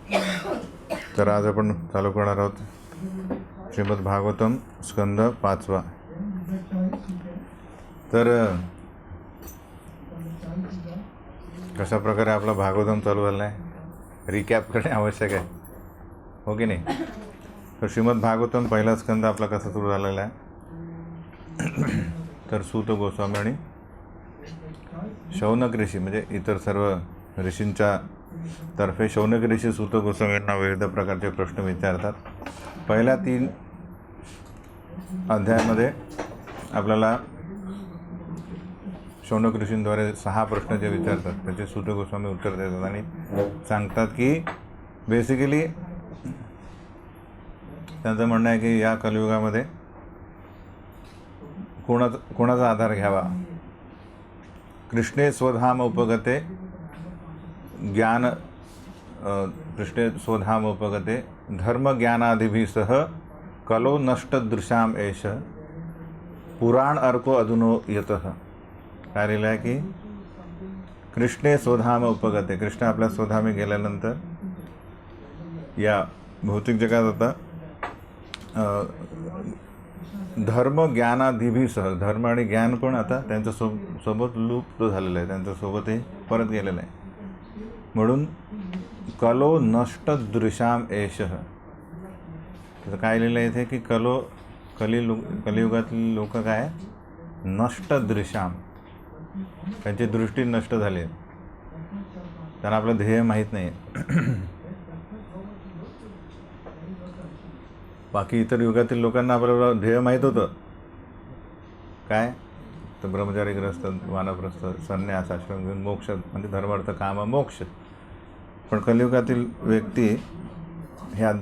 तर आज आपण चालू करणार आहोत श्रीमद भागवतम स्कंद 5. तर कशा प्रकारे आपला भागवतम चालू झाला आहे रिकॅप करणे आवश्यक आहे, हो की नाही? तर श्रीमद भागवतम पहिला स्कंद आपला कसा सुरू झालेला आहे, तर सूत गोस्वामी आणि शौनक ऋषी म्हणजे इतर सर्व ऋषींच्या तर्फे शौनक ऋषी सूत गोस्वामींना विविध प्रकारचे प्रश्न विचारतात. पहिल्या 3 अध्यायामध्ये आपल्याला शौनक ऋषींद्वारे 6 प्रश्न जे विचारतात त्याचे सूत गोस्वामी उत्तर देतात आणि सांगतात की बेसिकली त्यांचं म्हणणं आहे की या कलियुगामध्ये कोणाचा आधार घ्यावा. कृष्णे स्वधाम उपगते ज्ञान कृष्णे स्वधाम उपगते धर्म ज्ञानादिभिः सह कलो नष्टदृशाम एष पुराण अर्को अधुनो यतः. काय लिहिलं आहे की कृष्णे स्वधाम उपगते, कृष्ण आपल्या स्वधामी गेल्यानंतर या भौतिक जगात आता धर्म ज्ञानादिभिसह, धर्म आणि ज्ञान पण आता त्यांच्या सोबत लुप्त झालेलं आहे, त्यांच्यासोबतही परत गेलेलं आहे. म्हणून कलो नष्ट दृशाम एषः. तर काय लिहिलं आहे इथे की कलियुगातील लोक काय नष्ट दृशाम, त्यांची दृष्टी नष्ट झाली आहे, त्यांना आपलं ध्येय माहीत नाही. बाकी इतर युगातील लोकांना आपल्याला ध्येय माहीत होतं काय, तर ब्रह्मचारीग्रस्त, वानप्रस्थ, संन्यास, आश्रम घेऊन मोक्ष म्हणजे धर्मार्थ काम मोक्ष. पण कलियुगातील व्यक्ती ह्या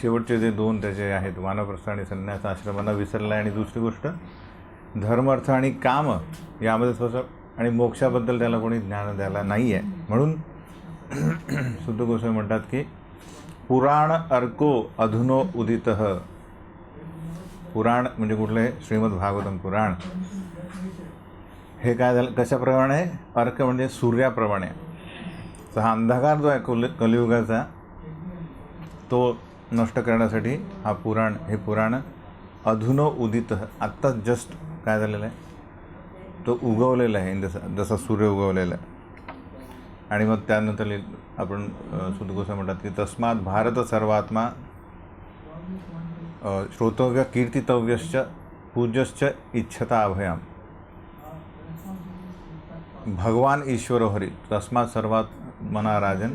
शेवटचे जे 2 त्याचे आहेत वानप्रस्थ आणि संन्यास आश्रमांना विसरला आहे. आणि दुसरी गोष्ट धर्म अर्थ आणि काम यामध्ये थोडंसं आणि मोक्षाबद्दल त्याला कोणी ज्ञान द्यायला नाही आहे. म्हणून सुद्ध गोस्वामी म्हणतात की पुराण अर्को अधुनो उदितः. पुराण म्हणजे कुठले? श्रीमद भागवतम पुराण. हे काय झालं, कशाप्रमाणे? अर्क म्हणजे सूर्याप्रमाणे. तर हा अंधकार जो आहे कलियुगाचा तो नष्ट करण्यासाठी हे पुराण अधुनो उदित, आत्ता जस्ट काय झालेलं आहे, तो उगवलेला आहे, जसा सूर्य उगवलेला आहे. आणि मग त्यानंतर आपण सुद्ध गोस्वामी म्हणतात की तस्मात भारत सर्वात्मा श्रोतव्य कीर्तितव्यश्च पूज्यश्च इच्छता अभयाम भगवान ईश्वर हरी. तस्मात सर्वात मना राजन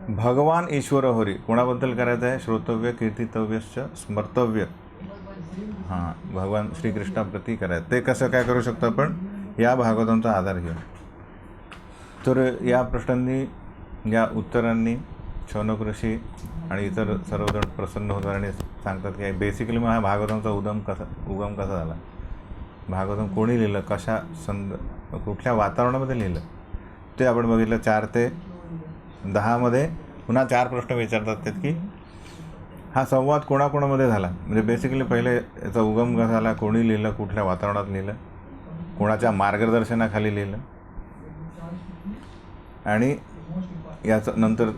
भगवान ईश्वर हरी. कोणाबद्दल करायचं आहे? श्रोतव्य कीर्तितव्यश्च स्मर्तव्य, हां, भगवान श्रीकृष्णाप्रती करायचं. ते कसं काय करू शकतो आपण? या भागवतांचा आधार घेऊन. तर या प्रश्नांनी, या उत्तरांनी शौनक ऋषी आणि इतर सर्वजण प्रसन्न होतात आणि सांगतात की बेसिकली मग हा भागवतांचा उगम कसा झाला, भागवतम कोणी लिहिलं, कुठल्या वातावरणामध्ये लिहिलं, ते आपण बघितलं. 4 ते 10 मध्ये पुन्हा 4 प्रश्न विचारतात त्यात की हा संवाद कोणाकोणामध्ये झाला, म्हणजे बेसिकली पहिले याचा उगम कसा झाला, कोणी लिहिलं, कुठल्या वातावरणात लिहिलं, कोणाच्या मार्गदर्शनाखाली लिहिलं. आणि याचं नंतर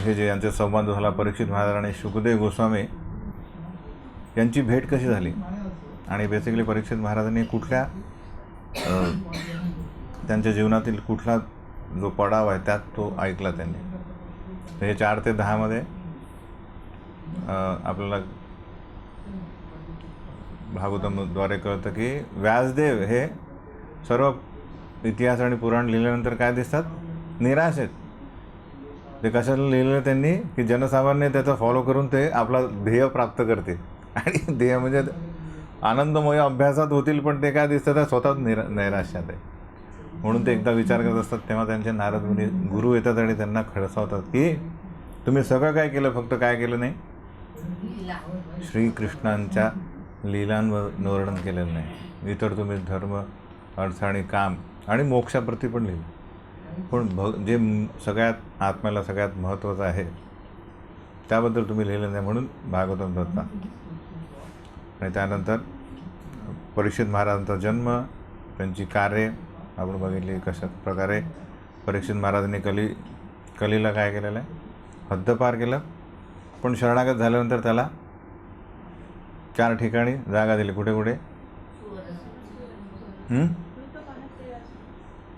हे जे यांचा संवाद झाला परीक्षित महाराज आणि शुकदेव गोस्वामी यांची भेट कशी झाली, आणि बेसिकली परीक्षित महाराजांनी कुठल्या त्यांच्या जीवनातील कुठला जो पडाव आहे त्यात तो ऐकला त्यांनी. हे 4 ते 10 मध्ये आपल्याला भागवतमद्वारे कळतं की व्यासदेव हे सर्व इतिहास आणि पुराण लिहिल्यानंतर काय दिसतात? निराश आहेत. ते कशाला लिहिलं त्यांनी की जनसामान्य त्याचा फॉलो करून ते आपला ध्येय प्राप्त करते. आणि ध्येय म्हणजे आनंदमय अभ्यासात होतील, पण ते काय दिसतं त्या स्वतःच नैराश्यात आहे. म्हणून ते एकदा विचार करत असतात तेव्हा त्यांचे नारद मुनी गुरु येतात आणि त्यांना खडसावतात की तुम्ही सगळं काय केलं, फक्त काय केलं नाही? श्रीकृष्णांच्या लीलांवर वर्णन केलेलं नाही. इतर तुम्ही धर्म, अर्थ आणि काम आणि मोक्षाप्रती पण लिहिलं, पण जे सगळ्यात आत्म्याला सगळ्यात महत्त्वाचं आहे त्याबद्दल तुम्ही लिहिलं नाही. म्हणून भागवतम दत्ता. आणि त्यानंतर परीक्षित महाराजांचा जन्म, त्यांची कार्ये आपण बघितली, कशा प्रकारे परीक्षित महाराजांनी कलीला काय केलेलं आहे, हद्दपार केलं. पण शरणागत झाल्यानंतर त्याला 4 ठिकाणी जागा दिली. कुठे कुठे?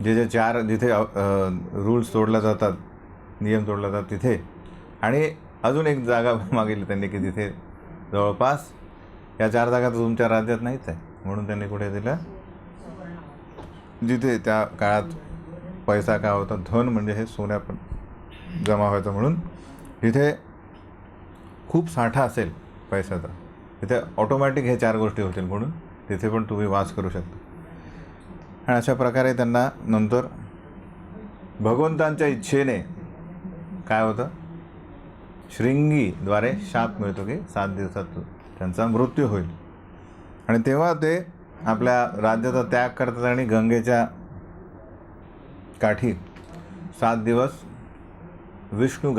जे 4 जिथे रूल्स तोडल्या जातात, नियम तोडले जातात तिथे. आणि अजून एक जागा मागितली त्यांनी की तिथे जवळपास या 4 जागा तर तुमच्या राज्यात नाहीच आहे. म्हणून त्यांनी कुठे दिलं, जिथे त्या काळात पैसा काय होता, धन म्हणजे हे सोन्या पण जमा व्हायचं. म्हणून तिथे खूप साठा असेल पैशाचा, तिथे ऑटोमॅटिक हे 4 गोष्टी होतील. म्हणून तिथे पण तुम्ही वास करू शकता. आणि अशा प्रकारे त्यांना नंतर भगवंतांच्या इच्छेने काय होतं, श्रृंगीद्वारे शाप मिळतो की 7 दिवसात त्यांचा मृत्यू होईल. आणि तेव्हा ते आपल्या राज्याचा त्याग करतात आणि गंगेच्या काठी 7 दिवस विष्णू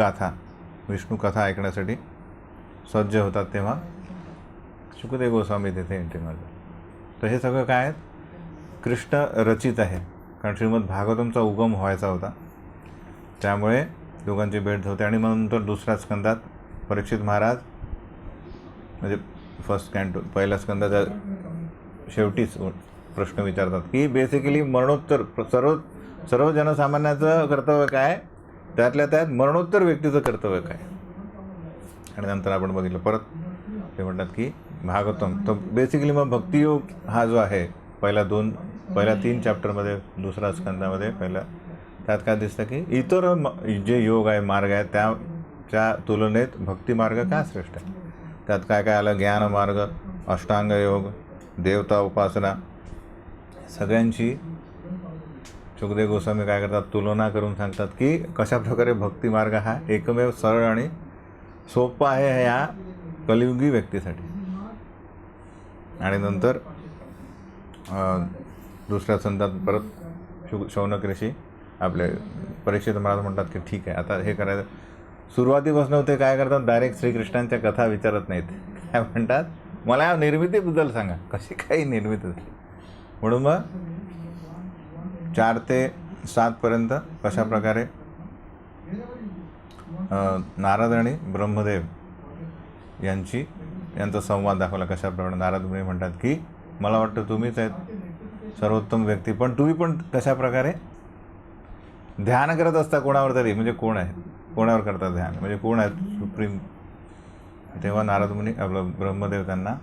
कथा ऐकण्यासाठी सज्ज होतात. तेव्हा शुकदेव गोस्वामी तिथे एंट्री मारतात. तर हे सगळं काय आहे, कृष्ण रचित आहे. कारण श्रीमद भागवतमचा उगम व्हायचा होता, त्यामुळे दोघांची भेट होते. आणि मग नंतर दुसऱ्या स्कंदात परीक्षित महाराज म्हणजे फर्स्ट कॅन्टो पहिल्या स्कंदाच्या शेवटीच प्रश्न विचारतात की बेसिकली मरणोत्तर सर्व जनसामान्याचं कर्तव्य काय, त्यातल्या त्यात मरणोत्तर व्यक्तीचं कर्तव्य काय. आणि नंतर आपण बघितलं परत ते म्हणतात की भागवतम तर बेसिकली मग भक्तियोग हा जो आहे पहिल्या 3 चॅप्टरमध्ये, दुसऱ्या स्कंदामध्ये त्यात काय दिसतं की इतर जे योग आहे, मार्ग आहे, त्याच्या तुलनेत भक्तिमार्ग का श्रेष्ठ आहे. त्यात काय काय आलं, ज्ञानमार्ग, अष्टांग योग, देवता उपासना, सगळ्यांची शुकदेव गोस्वामी काय करतात, तुलना करून सांगतात की कशाप्रकारे भक्तिमार्ग हा एकमेव सरळ आणि सोपा आहे या कलियुगी व्यक्तीसाठी. आणि नंतर दुसऱ्या संतात परत शौनक ऋषी आपले परीक्षित महाराज म्हणतात की ठीक आहे आता हे करायचं. सुरुवातीपासून ते काय करतात, डायरेक्ट श्रीकृष्णांच्या कथा विचारत नाहीत. काय म्हणतात, मला या निर्मितीबद्दल सांगा, कशी काही निर्मिती झाली. म्हणून मग 4 ते 7 पर्यंत कशाप्रकारे नारद आणि ब्रह्मदेव यांचा संवाद दाखवला. कशाप्रकारे नारद मुनी म्हणतात की मला वाटतं तुम्हीच आहेत सर्वोत्तम व्यक्ती, पण तुम्ही पण कशाप्रकारे ध्यान करत असता कोणावर तरी, म्हणजे कोण आहे, कोणावर करता ध्यान, म्हणजे कोण आहेत सुप्रीम. तेव्हा नारद मुनी आपलं ब्रह्मदेव त्यांना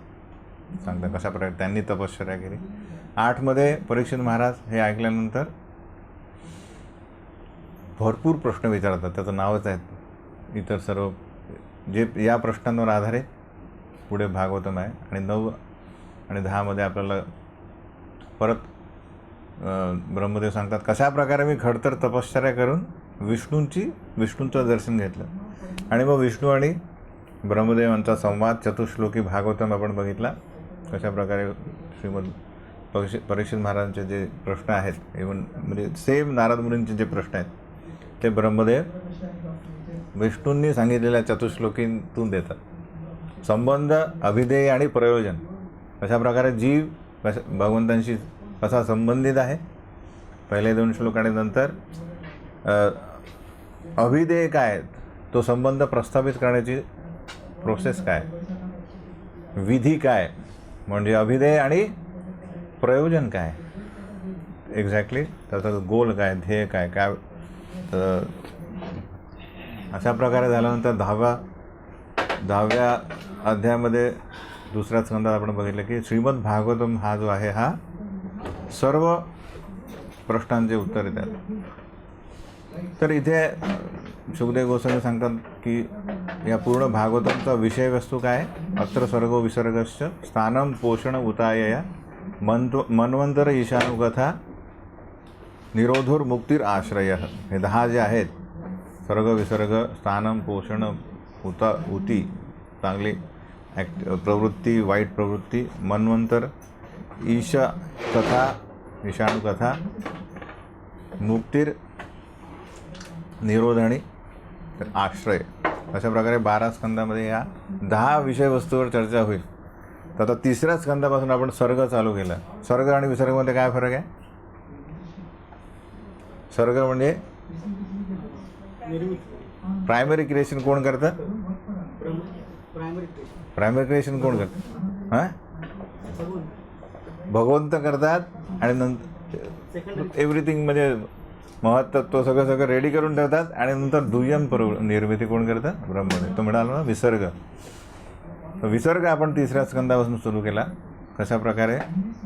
सांगतात कशाप्रकारे त्यांनी तपश्चर्या केली. 8मध्ये परीक्षित महाराज हे ऐकल्यानंतर भरपूर प्रश्न विचारतात, त्याचं नावच आहे इतर सर्व जे या प्रश्नांवर आधारित पुढे भागवतम आहे. आणि 9 आणि 10मध्ये आपल्याला परत ब्रह्मदेव सांगतात कशाप्रकारे मी खडतर तपश्चर्या करून विष्णूंचं दर्शन घेतलं. आणि मग विष्णू आणि ब्रह्मदेवांचा संवाद चतुश्लोकी भागवतम आपण बघितला. कशाप्रकारे श्रीमद परीक्षित महाराजांचे जे प्रश्न आहेत, इव्हन म्हणजे सेम नारद मुनींचे जे प्रश्न आहेत ते ब्रह्मदेव विष्णूंनी सांगितलेल्या चतुश्लोकीतून देतात. संबंध, अभिधेय आणि प्रयोजन, कशाप्रकारे जीव भगवंतांशी कसा संबंधित आहे पहिले 2 श्लोक. आणि नंतर अभिधेय काय, तो संबंध प्रस्थापित करण्याची प्रोसेस काय, विधी काय, म्हणजे अभिधेय आणि प्रयोजन काय एक्झॅक्टली, त्याचा गोल काय, ध्येय काय काय. तर अशा प्रकारे झाल्यानंतर 10व्या अध्यायामध्ये दुसऱ्या स्कंदात आपण बघितलं की श्रीमद भागवतम हा जो आहे हा सर्व प्रश्नांचे उत्तर देतात. तर इथे शुकदेव गोस्वामी सांगतात की या पूर्ण भागवतमचा विषयवस्तू काय, अत्र सर्गो विसर्गश्च स्थानम पोषण उतायया मन्वंतर ईशानुकथा निरोधोर मुक्तीर आश्रय. हे 10 जे आहेत, सर्ग विसर्ग, स्थानम पोषण उती चांगली प्रवृत्ती, वाईट प्रवृत्ती, मन्वंतर, ईशा कथा, ईशानुकथा, मुक्तीर, निरोध आणि आश्रय. अशा प्रकारे 12 स्कंदामध्ये या 10 विषयवस्तूवर चर्चा होईल. तर आता 3ऱ्या स्कंदापासून आपण सर्ग चालू केला. सर्ग आणि विसर्गमध्ये काय फरक आहे? सर्ग म्हणजे प्रायमरी क्रिएशन कोण करतं? प्रायमरी क्रिएशन कोण करतं? हां, भगवंत करतात. आणि नंतर एव्हरीथिंग म्हणजे महत्त्व सगळं रेडी करून ठेवतात. आणि नंतर दुय्यम निर्मिती कोण करतं? ब्रह्मदेव. तो म्हणाला ना विसर्ग. विसर्ग आपण 3ऱ्या स्कंदापासून सुरू केला. कशा प्रकारे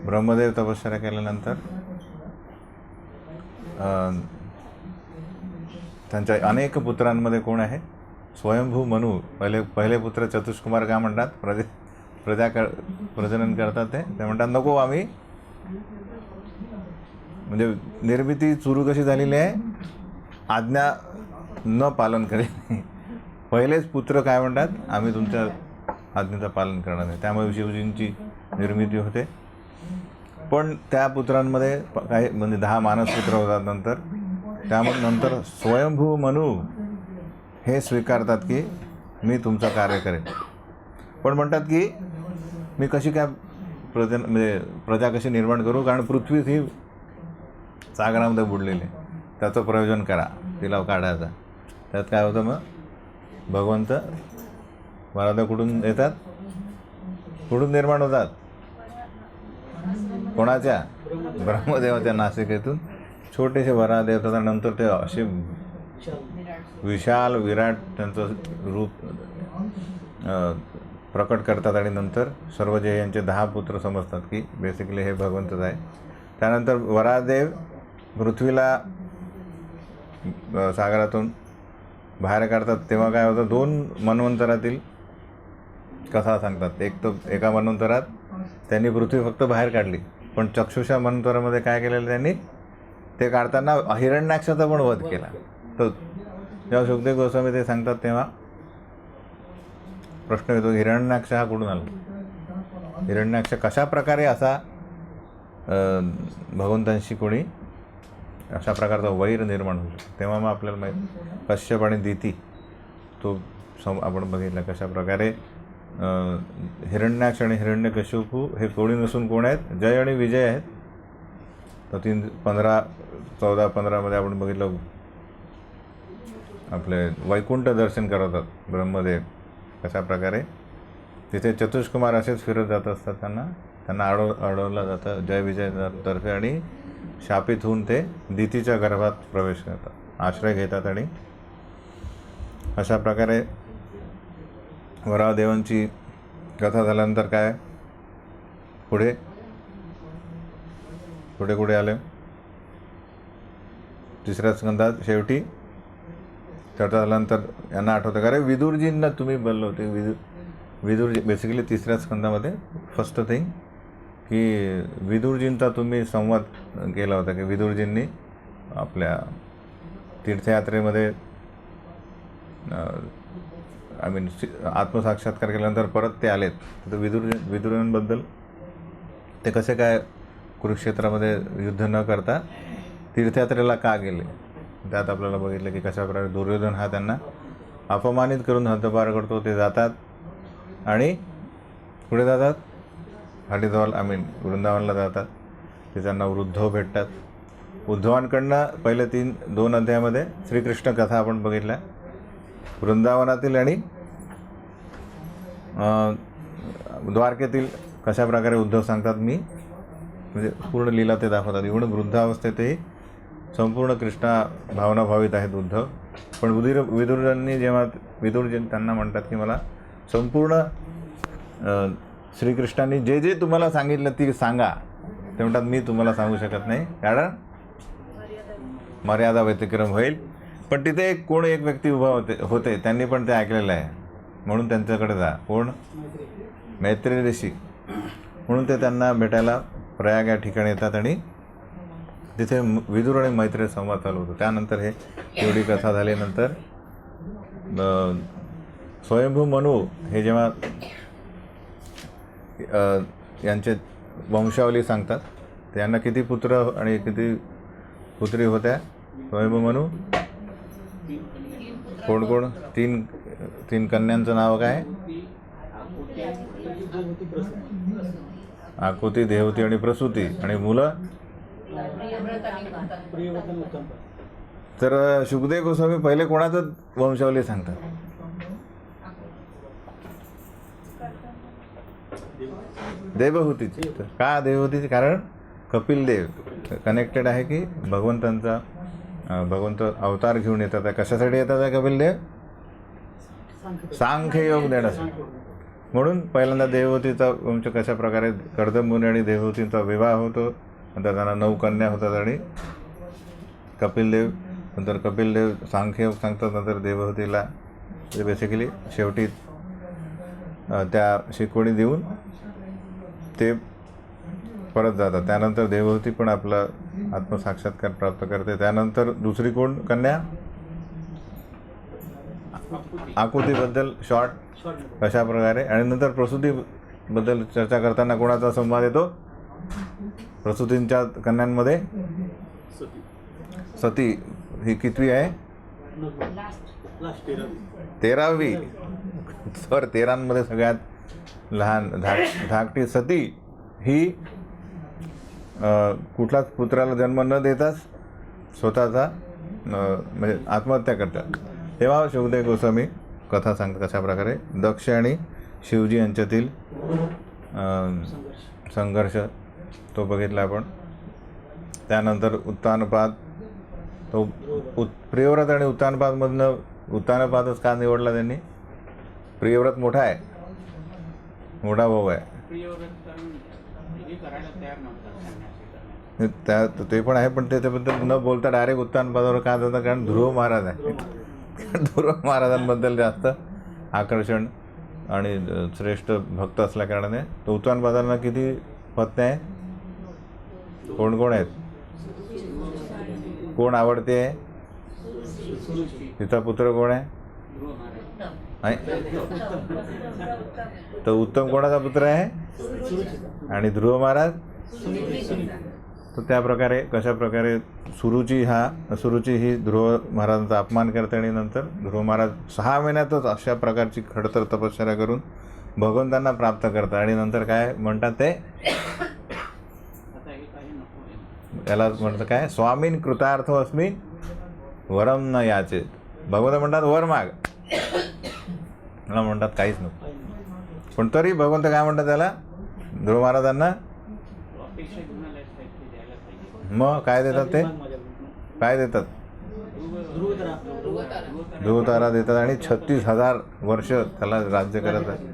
ब्रह्मदेव तपश्चर्या केल्यानंतर त्यांच्या अनेक पुत्रांमध्ये कोण आहे? स्वयंभू मनू. पहिले पुत्र चतुष्कुमार का म्हणतात? प्रजनन करतात ते म्हणतात नको आम्ही, म्हणजे निर्मिती सुरू कशी झालेली आहे? आज्ञा न पालन करेल. पहिलेच पुत्र काय म्हणतात? आम्ही तुमच्या आज्ञेचं पालन करणार नाही. त्यामुळे शिवजींची निर्मिती होते. पण त्या पुत्रांमध्ये काही म्हणजे 10 मानसपुत्र होतात नंतर. त्यामुळे नंतर स्वयंभू मनू हे स्वीकारतात की मी तुमचं कार्य करेन. पण म्हणतात की मी कशी काय म्हणजे प्रजा कशी निर्माण करू? कारण पृथ्वी ही सागरामध्ये बुडलेली आहे. त्याचं प्रयोजन करा, तिला काढायचा. त्यात काय होतं मग? भगवंत वरादा कुठून येतात? कुठून निर्माण होतात? कोणाच्या? ब्रह्मदेवाच्या नासिकेतून छोटेसे वराह येतात. नंतर ते असे विशाल विराट त्यांचं रूप प्रकट करतात. आणि नंतर सर्व जे यांचे 10 पुत्र समजतात की बेसिकली हे भगवंतच आहे. त्यानंतर वराहदेव पृथ्वीला सागरातून बाहेर काढतात. तेव्हा काय होतं? 2 मन्वंतरातील कथा सांगतात. एक तर एका मन्वंतरात त्यांनी पृथ्वी फक्त बाहेर काढली, पण चक्षुषा मन्वंतरामध्ये काय केलेलं त्यांनी? ते काढताना हिरण्याक्षाचा पण वध केला. तर जेव्हा सुखदेव गोस्वामी ते सांगतात तेव्हा प्रश्न येतो, हिरण्याक्ष हा कुठून आला? हिरण्याक्ष कशा प्रकारे असा भगवंतांशी कोणी अशा प्रकारचा वैर निर्माण होऊ शकतो? तेव्हा मग आपल्याला माहीत कश्यप आणि दिती तो आपण बघितला कशा प्रकारे हिरण्याक्ष आणि हिरण्यकशिपू हे कोणी नसून कोण आहेत? जय आणि विजय आहेत. तर 14-15 आपण बघितलं आपले वैकुंठ दर्शन करतात ब्रह्मदेव. कशा प्रकारे तिथे चतुष्कुमार असेच फिरत जात असतात. त्यांना अडवलं जातं जय विजय तर्फे. आणि शापित होऊन ते दितीच्या गर्भात प्रवेश करतात, आश्रय घेतात. आणि अशा प्रकारे वराहदेवांची कथा झाल्यानंतर काय पुढे आले? 3ऱ्या स्कंदात शेवटी चर्चा झाल्यानंतर यांना आठवतं का रे विदुरजींना तुम्ही बोललो होते. विदुरजी बेसिकली 3ऱ्या स्कंदामध्ये फर्स्ट थिंग की विदुरजींचा तुम्ही संवाद केला होता की विदुरजींनी आपल्या तीर्थयात्रेमध्ये आत्मसाक्षात्कार केल्यानंतर परत ते आलेत. तर विदुरांबद्दल ते कसे काय कुरुक्षेत्रामध्ये युद्ध न करता तीर्थयात्रेला का गेले? त्यात आपल्याला बघितलं की कशा प्रकारे दुर्योधन हा त्यांना अपमानित करून हद्दपार करतो. ते जातात आणि पुढे जातात हरिद्वार वृंदावनला जातात. ते त्यांना उद्धव भेटतात. उद्धवांकडनं पहिले 2 अध्यायामध्ये श्रीकृष्ण कथा आपण बघितल्या वृंदावनातील आणि द्वारकेतील. कशा प्रकारे उद्धव सांगतात मी म्हणजे पूर्ण लीला ते दाखवतात. एवढं वृद्धावस्थेतही संपूर्ण कृष्णा भावनाभावित आहेत उद्धव. पण विदुरांनी जेव्हा विदुरजी त्यांना म्हणतात की मला संपूर्ण श्रीकृष्णांनी जे जे तुम्हाला सांगितलं ती सांगा. ते म्हणतात मी तुम्हाला सांगू शकत नाही कारण मर्यादा व्यतिक्रम होईल. पण तिथे एक व्यक्ती उभा होते त्यांनी पण ते ऐकलेलं आहे म्हणून त्यांच्याकडे जा. कोण? मैत्री ऋषी. म्हणून ते त्यांना भेटायला प्रयाग या ठिकाणी येतात आणि तिथे विदुर आणि मैत्री संवाद चालू होतो. त्यानंतर हे एवढी कथा झाल्यानंतर स्वयंभू मनू हे जेव्हा यांचे वंशावली सांगतात त्यांना किती पुत्र आणि किती पुत्री होत्या? स्वयंभू मनू कोण? 3 कन्यांचं नाव काय? आकुती, देवती आणि प्रसूती. आणि मुलं तर शुकदेव गोस्वामी पहिले कोणाचं वंशावली सांगतात? देवहूतीची. का देवहूतीची? कारण कपिल देव कनेक्टेड आहे की भगवंतांचा भगवंत अवतार घेऊन येतात. कशासाठी येतात आहे कपिल देव? सांख्य योग देण्यासाठी. म्हणून पहिल्यांदा देवहूतीचा वंश कशा प्रकारे कर्दम मुनी आणि देवहूतींचा विवाह होतो, नंतर त्यांना 9 कन्या होतात आणि कपिलदेव नंतर कपिलदेव सांख्य योग सांगतात, नंतर देवहूतीला बेसिकली शेवटी त्या शिकवणी देऊन ते परत जातात. त्यानंतर देवहूती पण आपला आत्मसाक्षात्कार प्राप्त करते. त्यानंतर दुसरी कोण कन्या? आकृतीबद्दल शॉर्ट कशा प्रकारे, आणि नंतर प्रसूतीबद्दल चर्चा करताना कोणाचा संवाद येतो? प्रसूतींच्या कन्यांमध्ये सती ही कितवी आहे? 13वी. तर 13मध्ये सगळ्यात लहान धाकटी सती ही कुठलाच पुत्राला जन्म न देताच स्वतःचा म्हणजे आत्महत्या करतात. तेव्हा शुकदेव गोस्वामी कथा सांगतात कशा प्रकारे दक्ष आणि शिवजी यांच्यातील संघर्ष तो बघितला आपण. त्यानंतर उत्तानपाद, तो प्रियव्रत आणि उत्तानपादमधनं उत्तानपादच का निवडला त्यांनी? प्रियव्रत मोठा आहे, मोठा भाऊ आहे. त्या ते पण आहे, पण त्याच्याबद्दल न बोलता डायरेक्ट उत्तानपादावर का जातं? कारण ध्रुव महाराज आहे. ध्रुव महाराजांबद्दल जास्त आकर्षण आणि श्रेष्ठ भक्त असल्या कारणाने तो उत्तानपादांना किती पत्नी आहे? कोण कोण आहेत? कोण आवडते आहे? तिचा पुत्र कोण आहे? तर उत्तम कोणाचा पुत्र आहे? आणि ध्रुव महाराज. तर त्या प्रकारे कशा प्रकारे सुरुची ही ध्रुव महाराजांचा अपमान करते आणि नंतर ध्रुव महाराज 6 महिन्यातच अशा प्रकारची खडतर तपश्चर्या करून भगवंतांना प्राप्त करतात. आणि नंतर काय म्हणतात ते? याला म्हणतात काय? स्वामीन कृतार्थ अस्मी वरम न याचे. भगवंत म्हणतात वर माग, मला म्हणतात काहीच नको. पण तरी भगवंत काय म्हणतात त्याला? ध्रुव महाराजांना मग काय देतात? ते काय देतात? ध्रुवतारा देतात आणि 36,000 वर्ष त्याला राज्य करत आहे.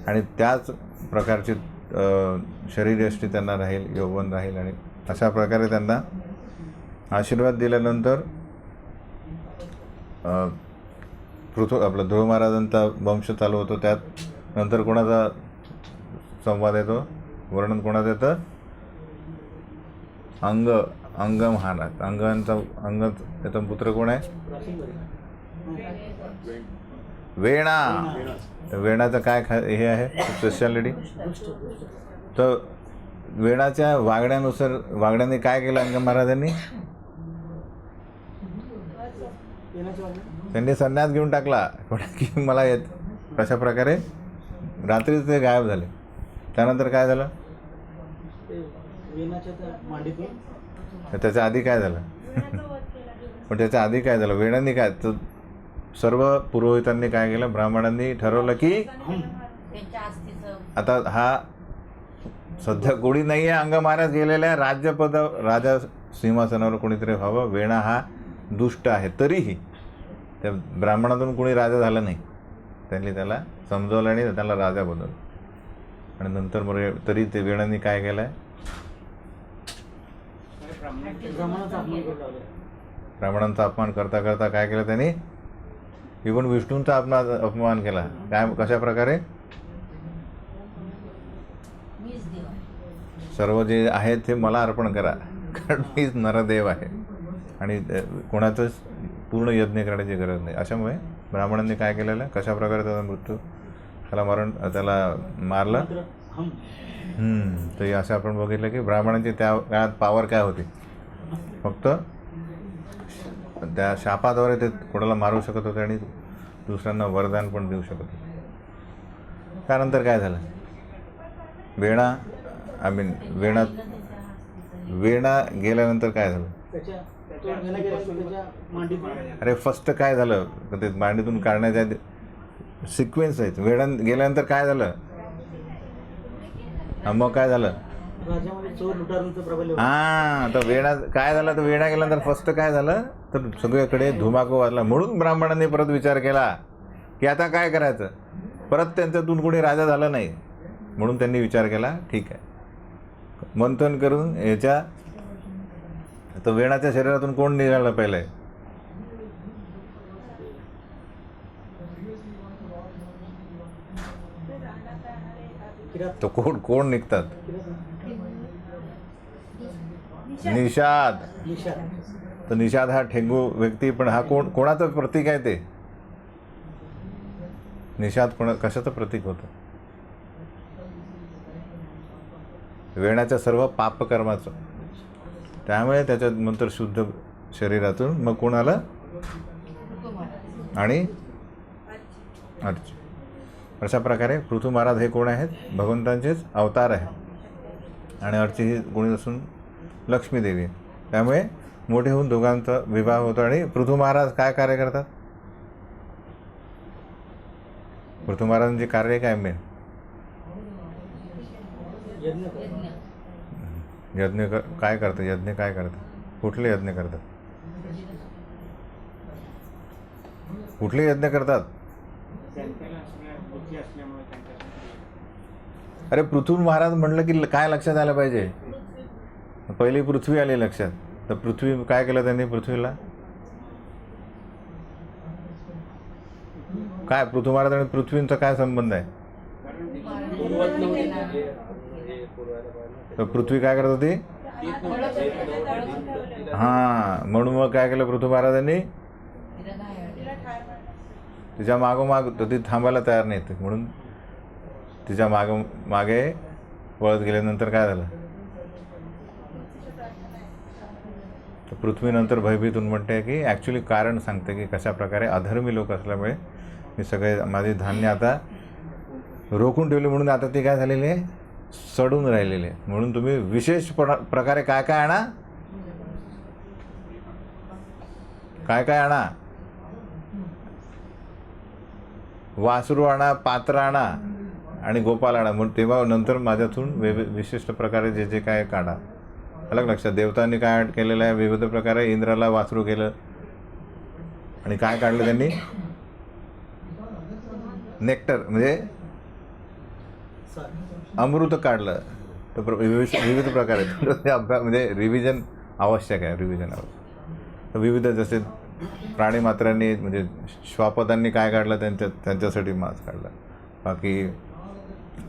आणि त्याच प्रकारची शरीरयष्टी त्यांना राहील, यौवन राहील. आणि अशा प्रकारे त्यांना आशीर्वाद दिल्यानंतर आपलं ध्रुव महाराजांचा वंश चालू होतो. त्यात नंतर कोणाचा संवाद येतो? वर्णन कोणाचं येतं? अंग महाराज. अंग त्याचा पुत्र कोण आहे? वेणा. वेणाचं काय हे आहे स्पेशालिटी? तर वेणाच्या वागण्याने काय केलं अंग महाराजांनी? त्यांनी संन्यास घेऊन टाकला. की मला येत कशा प्रकारे रात्रीच ते गायब झाले. त्यानंतर काय झालं? त्याच्या आधी काय झालं? पण त्याच्या आधी काय झालं? वेणांनी काय, तर सर्व पुरोहितांनी काय केलं? ब्राह्मणांनी ठरवलं की आता हा सध्या कोणी नाही आहे, अंग महाराज गेलेला आहे, राज्यपद राजा सिंहासनावर कोणीतरी व्हावं. वेणा हा दुष्ट आहे. तरीही त्या ब्राह्मणातून कोणी राजा झाला नाही. त्यांनी त्याला समजवलं आणि त्याला राजा बनवलं. आणि नंतर मग तरी ते वेणांनी काय केलं आहे? ब्राह्मणांचा अपमान करता करता काय केलं त्यांनी? इव्हन विष्णूंचा अपमान केला. काय कशा प्रकारे? सर्व जे आहे ते मला अर्पण करा, कारण मीच नरदेव आहे आणि कोणाचंच पूर्ण यज्ञ करण्याची गरज नाही. अशामुळे ब्राह्मणांनी काय केलेलं आहे? कशा प्रकारे त्याचा मृत्यू, त्याला मारलं. तर असं आपण बघितलं की ब्राह्मणांची त्या काळात पॉवर काय होती? फक्त त्या शापाद्वारे ते कोणाला मारू शकत होते आणि दुसऱ्यांना वरदान पण देऊ शकत होते. त्यानंतर काय झालं? वेणा गेल्यानंतर काय झालं? तो मेला गेल्यानंतर त्याच्या मांडीतून अरे फर्स्ट काय झालं ते मांडीतून काढण्याच्या सिक्वेन्स आहेत. वेळा गेल्यानंतर काय झालं, मग काय झालं, राज्यामध्ये चोर लुटारूंचं प्राबल्य होतं. हां. तर वेळा काय झालं, तर वेळा गेल्यानंतर फर्स्ट काय झालं, तर सगळीकडे धुमाकूळ वाजला. म्हणून ब्राह्मणांनी परत विचार केला की आता काय करायचं. परत त्यांच्यातून कोणी राजा झाला नाही, म्हणून त्यांनी विचार केला ठीक आहे, मंथन करून याच्या तर वेणाच्या शरीरातून कोण निघालं पहिले, किरात तर कोण निघतात, किरात निषाद. निषाद तर निषाद हा ठेंगू व्यक्ती, पण हा कोणाचं प्रतीक आहे ते, निषाद कशाचं प्रतीक होतं, वेणाच्या सर्व पापकर्माचं. त्यामुळे त्याच्यात नंतर शुद्ध शरीरातून मग कोण आलं, आणि अर्च. अशा प्रकारे पृथू महाराज हे कोण आहेत, भगवंतांचेच अवतार आहेत. आणि अर्ची ही कोणी असून लक्ष्मी देवी. त्यामुळे मोठे होऊन दोघांचा विवाह होतो. आणि पृथू महाराज काय कार्य करतात, पृथू महाराजांचे कार्य काय मेन, यज्ञ यज्ञ काय करतात, यज्ञ काय करतात, कुठले यज्ञ करतात, कुठले यज्ञ करतात. अरे पृथ्वी महाराज म्हणलं की काय लक्षात आलं पाहिजे, पहिली पृथ्वी आली लक्षात. तर पृथ्वी काय केलं त्यांनी, पृथ्वीला काय, पृथ्वी महाराज आणि पृथ्वींचा काय संबंध आहे. तर पृथ्वी काय करत होती, हां. म्हणून मग काय केलं पृथ्वी महाराजांनी, तिच्या मागोमाग तर ती थांबायला तयार नाही, म्हणून तिच्या मागे वळत गेल्यानंतर काय झालं, तर पृथ्वीनंतर भयभीत म्हणते की ॲक्च्युली कारण सांगते की कशा प्रकारे अधर्मी लोक असल्यामुळे मी सगळे माझे धान्य आता रोखून ठेवले, म्हणून आता ते काय झालेले आहे, सडून राहिलेले. म्हणून तुम्ही विशेष प्रकारे काय काय आणा, काय काय आणा, वासरू आणा, पात्र आणा आणि गोपाल आणा. म्हणून तेव्हा नंतर माझ्यातून विशिष्ट प्रकारे जे जे काय काढा. अलग लक्षात, देवतांनी काय केलेलं आहे, विविध प्रकारे इंद्राला वासरू केलं आणि काय काढलं त्यांनी, नेक्टर म्हणजे अमृत काढलं. तर विविध प्रकारे म्हणजे रिव्हिजन आवश्यक आहे, रिव्हिजन आवश्यक. तर विविध जसे प्राणीमात्रांनी म्हणजे श्वापदांनी काय काढलं, त्यांच्यासाठी मांस काढलं. बाकी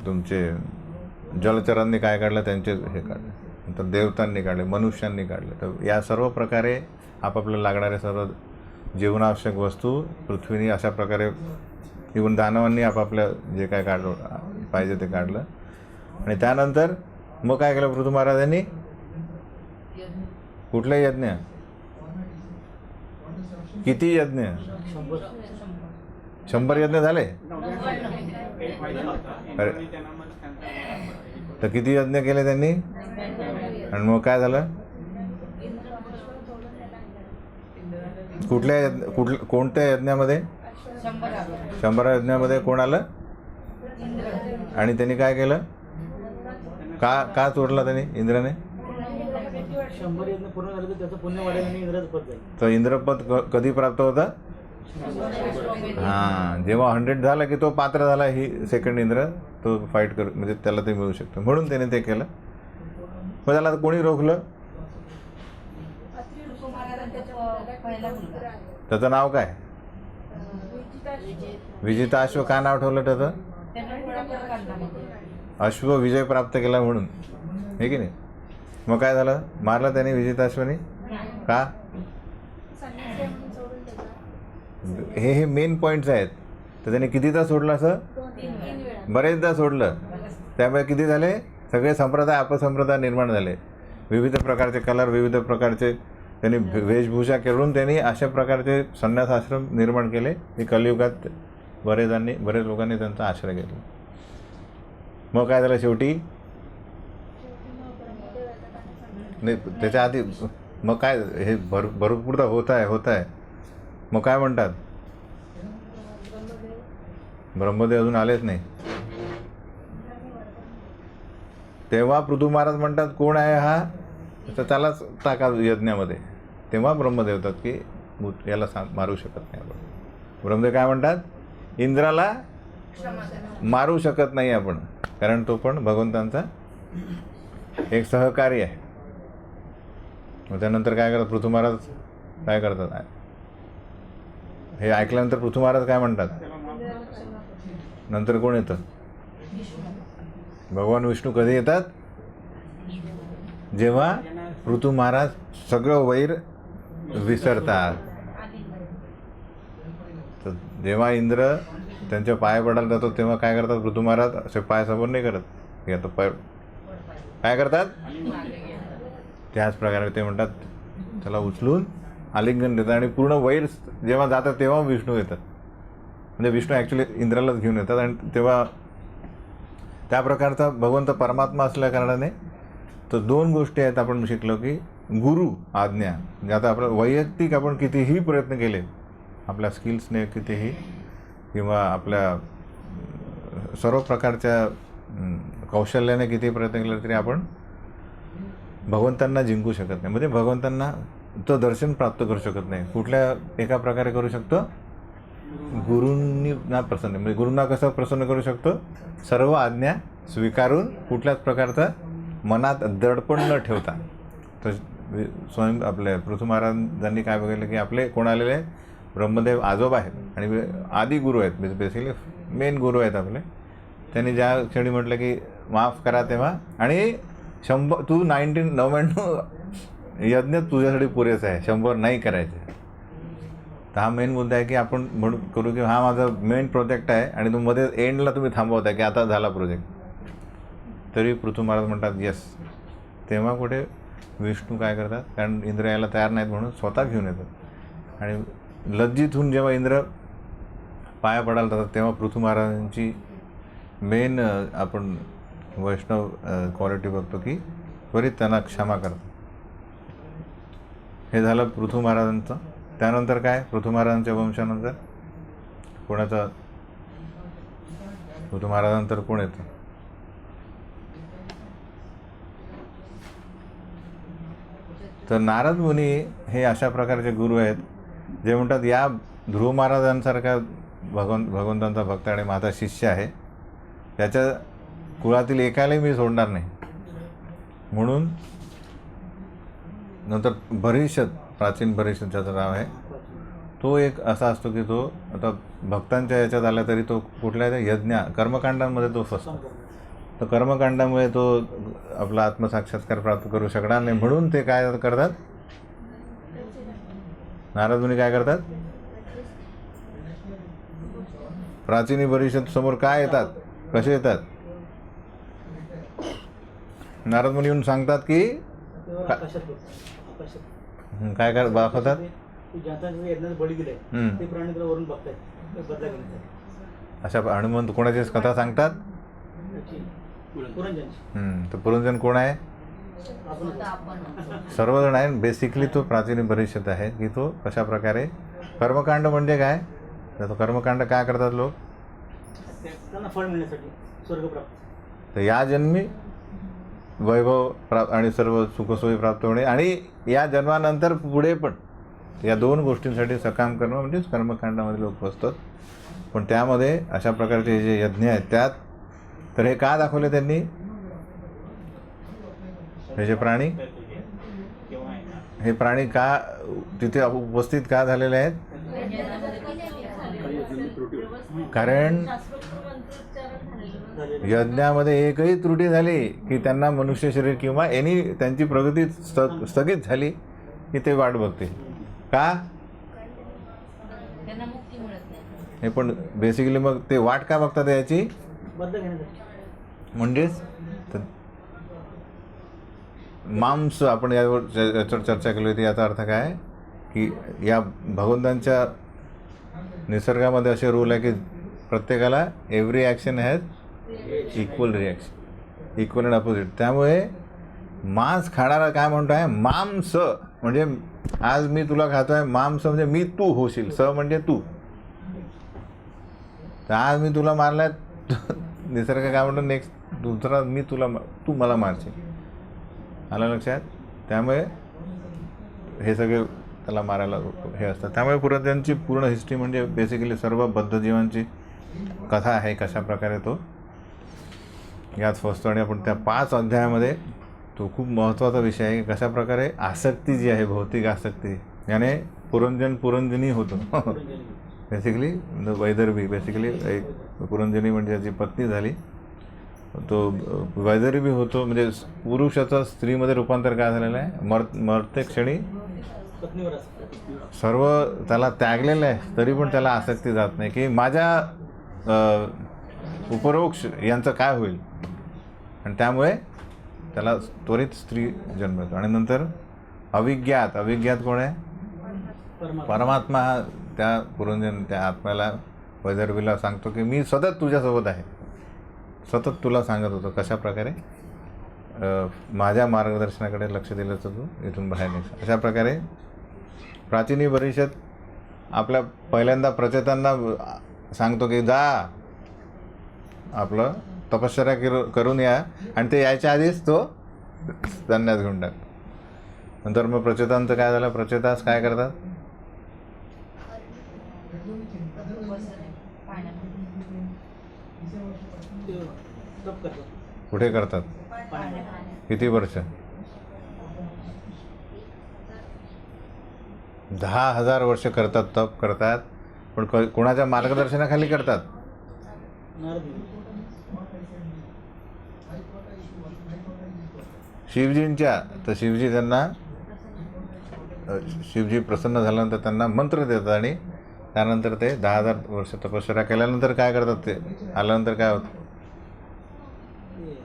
तुमचे जलचरांनी काय काढलं, त्यांचे हे काढले. नंतर देवतांनी काढले, मनुष्यांनी काढले. तर या सर्व प्रकारे आपापल्याला लागणारे सर्व जीवनावश्यक वस्तू पृथ्वीने अशा प्रकारे, इव्हन दानवांनी आपापल्या जे काय काढलं पाहिजे ते काढलं. आणि त्यानंतर मग काय केलं पृथ्वी महाराजांनी, कुठले यज्ञ, किती यज्ञ, 100 यज्ञ झाले. अरे तर किती यज्ञ केले त्यांनी, आणि मग काय झालं, कोणत्या यज्ञामध्ये, 100 यज्ञामध्ये कोण आलं, आणि त्यांनी काय केलं, का चोरला त्यांनी, इंद्राने. 100 यज्ञ पूर्ण झाले तर त्याचं पुण्य वाढेल आणि इंद्राचं पद जाईल. तर इंद्रपद कधी प्राप्त होतं, हां, जेव्हा 100 झाला की तो पात्र झाला, ही सेकंड इंद्र तो फाईट कर म्हणजे त्याला ते मिळू शकतं. म्हणून त्याने ते केलं. मग त्याला कोणी रोखलं, त्याचं नाव काय, विजिताश्व. का नाव ठेवलं त्याचं, अश्व विजय प्राप्त केला म्हणून, हे की नाही. मग काय झालं, मारलं त्याने विजिताश्वनी का, हे मेन पॉईंट्स आहेत. तर त्याने कितीदा सोडलं, असं बरेचदा सोडलं. त्यामुळे किती झाले, सगळे संप्रदाय अपसंप्रदाय निर्माण झाले. विविध प्रकारचे कलर, विविध प्रकारचे त्यांनी वेशभूषा करून त्यांनी अशा प्रकारचे संन्यास आश्रम निर्माण केले. हे कलियुगात बरेच लोकांनी त्यांचा आश्रय घेतला. मग काय झालं शेवटी, नाही त्याच्या आधी मग काय हे भरपूर तर होत आहे मग काय म्हणतात? ब्रह्मदेव अजून आलेच नाही. तेव्हा पृथू महाराज म्हणतात कोण आहे हा, तर त्यालाच टाका यज्ञामध्ये. तेव्हा ब्रह्मदेव येतात की याला मारू शकत नाही आपण. ब्रह्मदेव काय म्हणतात? इंद्राला मारू शकत नाही आपण, कारण तो पण भगवंतांचा एक सहकारी आहे. मग त्यानंतर काय करतात पृथू महाराज? काय करतात हे ऐकल्यानंतर पृथू महाराज काय म्हणतात? नंतर कोण येतं? भगवान विष्णू कधी येतात? जेव्हा पृथू महाराज सगळं वैर विसरतात. तर जेव्हा इंद्र त्यांच्या पाय पडायला जातो तेव्हा काय करतात पृथू महाराज? असे पाय समोर नाही करत, हे आता पाय काय करतात? त्याच प्रकारे ते म्हणतात त्याला उचलून आलिंगन देतात आणि पूर्ण वैर जेव्हा जातात तेव्हा विष्णू येतात. म्हणजे विष्णू ॲक्च्युली इंद्रालाच घेऊन येतात. आणि तेव्हा त्या प्रकारचा भगवंत परमात्मा असल्या कारणाने तर दोन गोष्टी आहेत आपण शिकलो की गुरु आज्ञा. म्हणजे आता आपलं वैयक्तिक आपण कितीही प्रयत्न केले आपल्या स्किल्सने कितीही किंवा आपल्या सर्व प्रकारच्या कौशल्याने किती प्रयत्न केले तरी आपण भगवंतांना जिंकू शकत नाही. म्हणजे भगवंतांना तो दर्शन प्राप्त करू शकत नाही. कुठल्या एका प्रकारे करू शकतो? गुरूंना प्रसन्न. म्हणजे गुरूंना कसं प्रसन्न करू शकतो? सर्व आज्ञा स्वीकारून कुठल्याच प्रकारचा मनात दडपण न ठेवता. तर स्वयं आपले पृथू महाराजांनी काय बघितलं की आपले कोण आलेले? ब्रह्मदेव आजोबा आहेत आणि आदी गुरु आहेत, बेसिकली मेन गुरु आहेत आपले. त्यांनी ज्या क्षणी म्हटलं की माफ करा तेव्हा, आणि 99 यज्ञ तुझ्यासाठी पुरेसा आहे, 100 नाही करायचे. तर हा मेन मुद्दा आहे की आपण म्हणून करू की हा माझा मेन प्रोजेक्ट आहे आणि तो मध्ये एंडला तुम्ही थांबवताय की आता झाला प्रोजेक्ट. तरी पृथू महाराज म्हणतात यस. तेव्हा कुठे विष्णू काय करतात? कारण इंद्र यायला तयार नाहीत म्हणून स्वतः घेऊन येतात. आणि लज्जित होऊन जेव्हा इंद्र पाया पडायला जातात तेव्हा पृथू महाराजांची मेन आपण वैष्णव क्वालिटी बघतो की त्वरित त्यांना क्षमा करतात. हे झालं पृथू महाराजांचं. त्यानंतर काय? पृथू महाराजांच्या वंशानंतर कोणाचा? पृथू महाराजांनंतर कोण येतं? तर नारद मुनी हे अशा प्रकारचे गुरु आहेत जे म्हणतात या ध्रुव महाराजांसारखा भगवंतांचा भक्त आणि माझा शिष्य आहे, त्याच्या कुळातील एकालाही मी सोडणार नाही. म्हणून नंतर भरिष्यत, प्राचीन भरिष्यत ज्याचं नाव आहे, तो एक असा असतो की तो आता भक्तांच्या याच्यात आला तरी तो कुठल्या कर्मकांडांमध्ये तो फसतो. तर कर्मकांडामुळे तो आपला आत्मसाक्षात्कार प्राप्त करू शकणार नाही. म्हणून ते काय करतात? नारद मुनी काय करतात? प्राचीन भरिष्यत समोर काय येतात? कसे येतात? नारद मुनी येऊन सांगतात की काय कर दाखवतात? अशा हनुमंत कोणाची कथा सांगतात? तर पुरंजन कोण आहे? सर्वजण आहे. बेसिकली तो प्राचीन भविष्यत आहे की तो कशा प्रकारे कर्मकांड म्हणजे काय? तर कर्मकांड काय करतात लोक? फळ मिळण्यासाठी स्वर्ग प्राप्त. तर या जन्मी वैभव प्राप्त आणि सर्व सुखसोयी प्राप्त होणे आणि या जन्मानंतर पुढे पण या दोन गोष्टींसाठी सकाम करणं म्हणजेच कर्मकांडामध्ये लोक बसतात. पण त्यामध्ये अशा प्रकारचे जे यज्ञ आहेत त्यात तर हे का दाखवले त्यांनी? हे जे प्राणी, हे प्राणी का तिथे उपस्थित का झालेले आहेत? कारण यज्ञामध्ये एकही त्रुटी झाली की त्यांना मनुष्य शरीर किंवा त्यांची प्रगती स्थगित झाली की ते वाट बघतील. का? हे पण बेसिकली मग ते वाट का बघतात याची? म्हणजेच मांस आपण याच्यावर चर्चा केली होती. याचा अर्थ काय की या भगवंतांच्या निसर्गामध्ये असे रूल आहे की प्रत्येकाला every action has equal reaction, equal and opposite. त्यामुळे मांस खाणारा काय म्हणतो आहे? मांस म्हणजे आज मी तुला खातोय, मांस म्हणजे मी तू होशील, स म्हणजे तू. तर आज मी तुला मारलाय, निसर्ग काय म्हणतो नेक्स्ट दुसरा मी तुला तू मला मारशील. आलं लक्षात? त्यामुळे हे सगळे त्याला मारायला हे असतात. त्यामुळे पुरातनची पूर्ण हिस्ट्री म्हणजे बेसिकली सर्व बद्धजीवांची कथा आहे, कशा प्रकारे तो यात फसतो. आणि आपण त्या 5 अध्यायामध्ये तो खूप महत्त्वाचा विषय आहे, कशा प्रकारे आसक्ती जी आहे, भौतिक आसक्ती, याने पुरंजनी होतो. बेसिकली वैदर्भी, बेसिकली एक पुरंजनी म्हणजे त्याची पत्नी झाली, तो वैदर्भी होतो. म्हणजे पुरुषाचं स्त्रीमध्ये रूपांतर काय झालेलं आहे, मरते क्षणी पत्नीवर असतं. सर्व त्याला त्यागलेलं आहे, तरी पण त्याला आसक्ती जात नाही की माझ्या उपरोक्ष यांचं काय होईल. आणि त्यामुळे त्याला त्वरित स्त्री जन्मतो. आणि नंतर अविज्ञात कोण आहे, परमात्मा. हा त्या पुरंजन त्या आत्म्याला, वैदर्भीला सांगतो की मी सतत तुझ्यासोबत आहे, सतत तुला सांगत होतो कशा प्रकारे माझ्या मार्गदर्शनाकडे लक्ष दिलं तर तू इथून बाहेर निघ. अशा प्रकारे प्राचीनी परिषद आपल्या पहिल्यांदा प्रचेतांना सांगतो की जा आपलं तपश्चर्या करून या, आणि ते यायच्या आधीच तो संन्यास घेऊन टाक. नंतर मग प्रचेतांचं काय झालं, प्रचेतास काय करतात, ते तप करतात. कुठे करतात, किती वर्ष, 10,000 वर्ष करतात, तप करतात. पण कोणाच्या मार्गदर्शनाखाली करतात, नारद मुनी. शिवजींच्या. तर शिवजी प्रसन्न झाल्यानंतर त्यांना मंत्र देतात, आणि त्यानंतर ते 10,000 वर्ष तपश्चर्या केल्यानंतर काय करतात, ते आल्यानंतर काय होतं, ते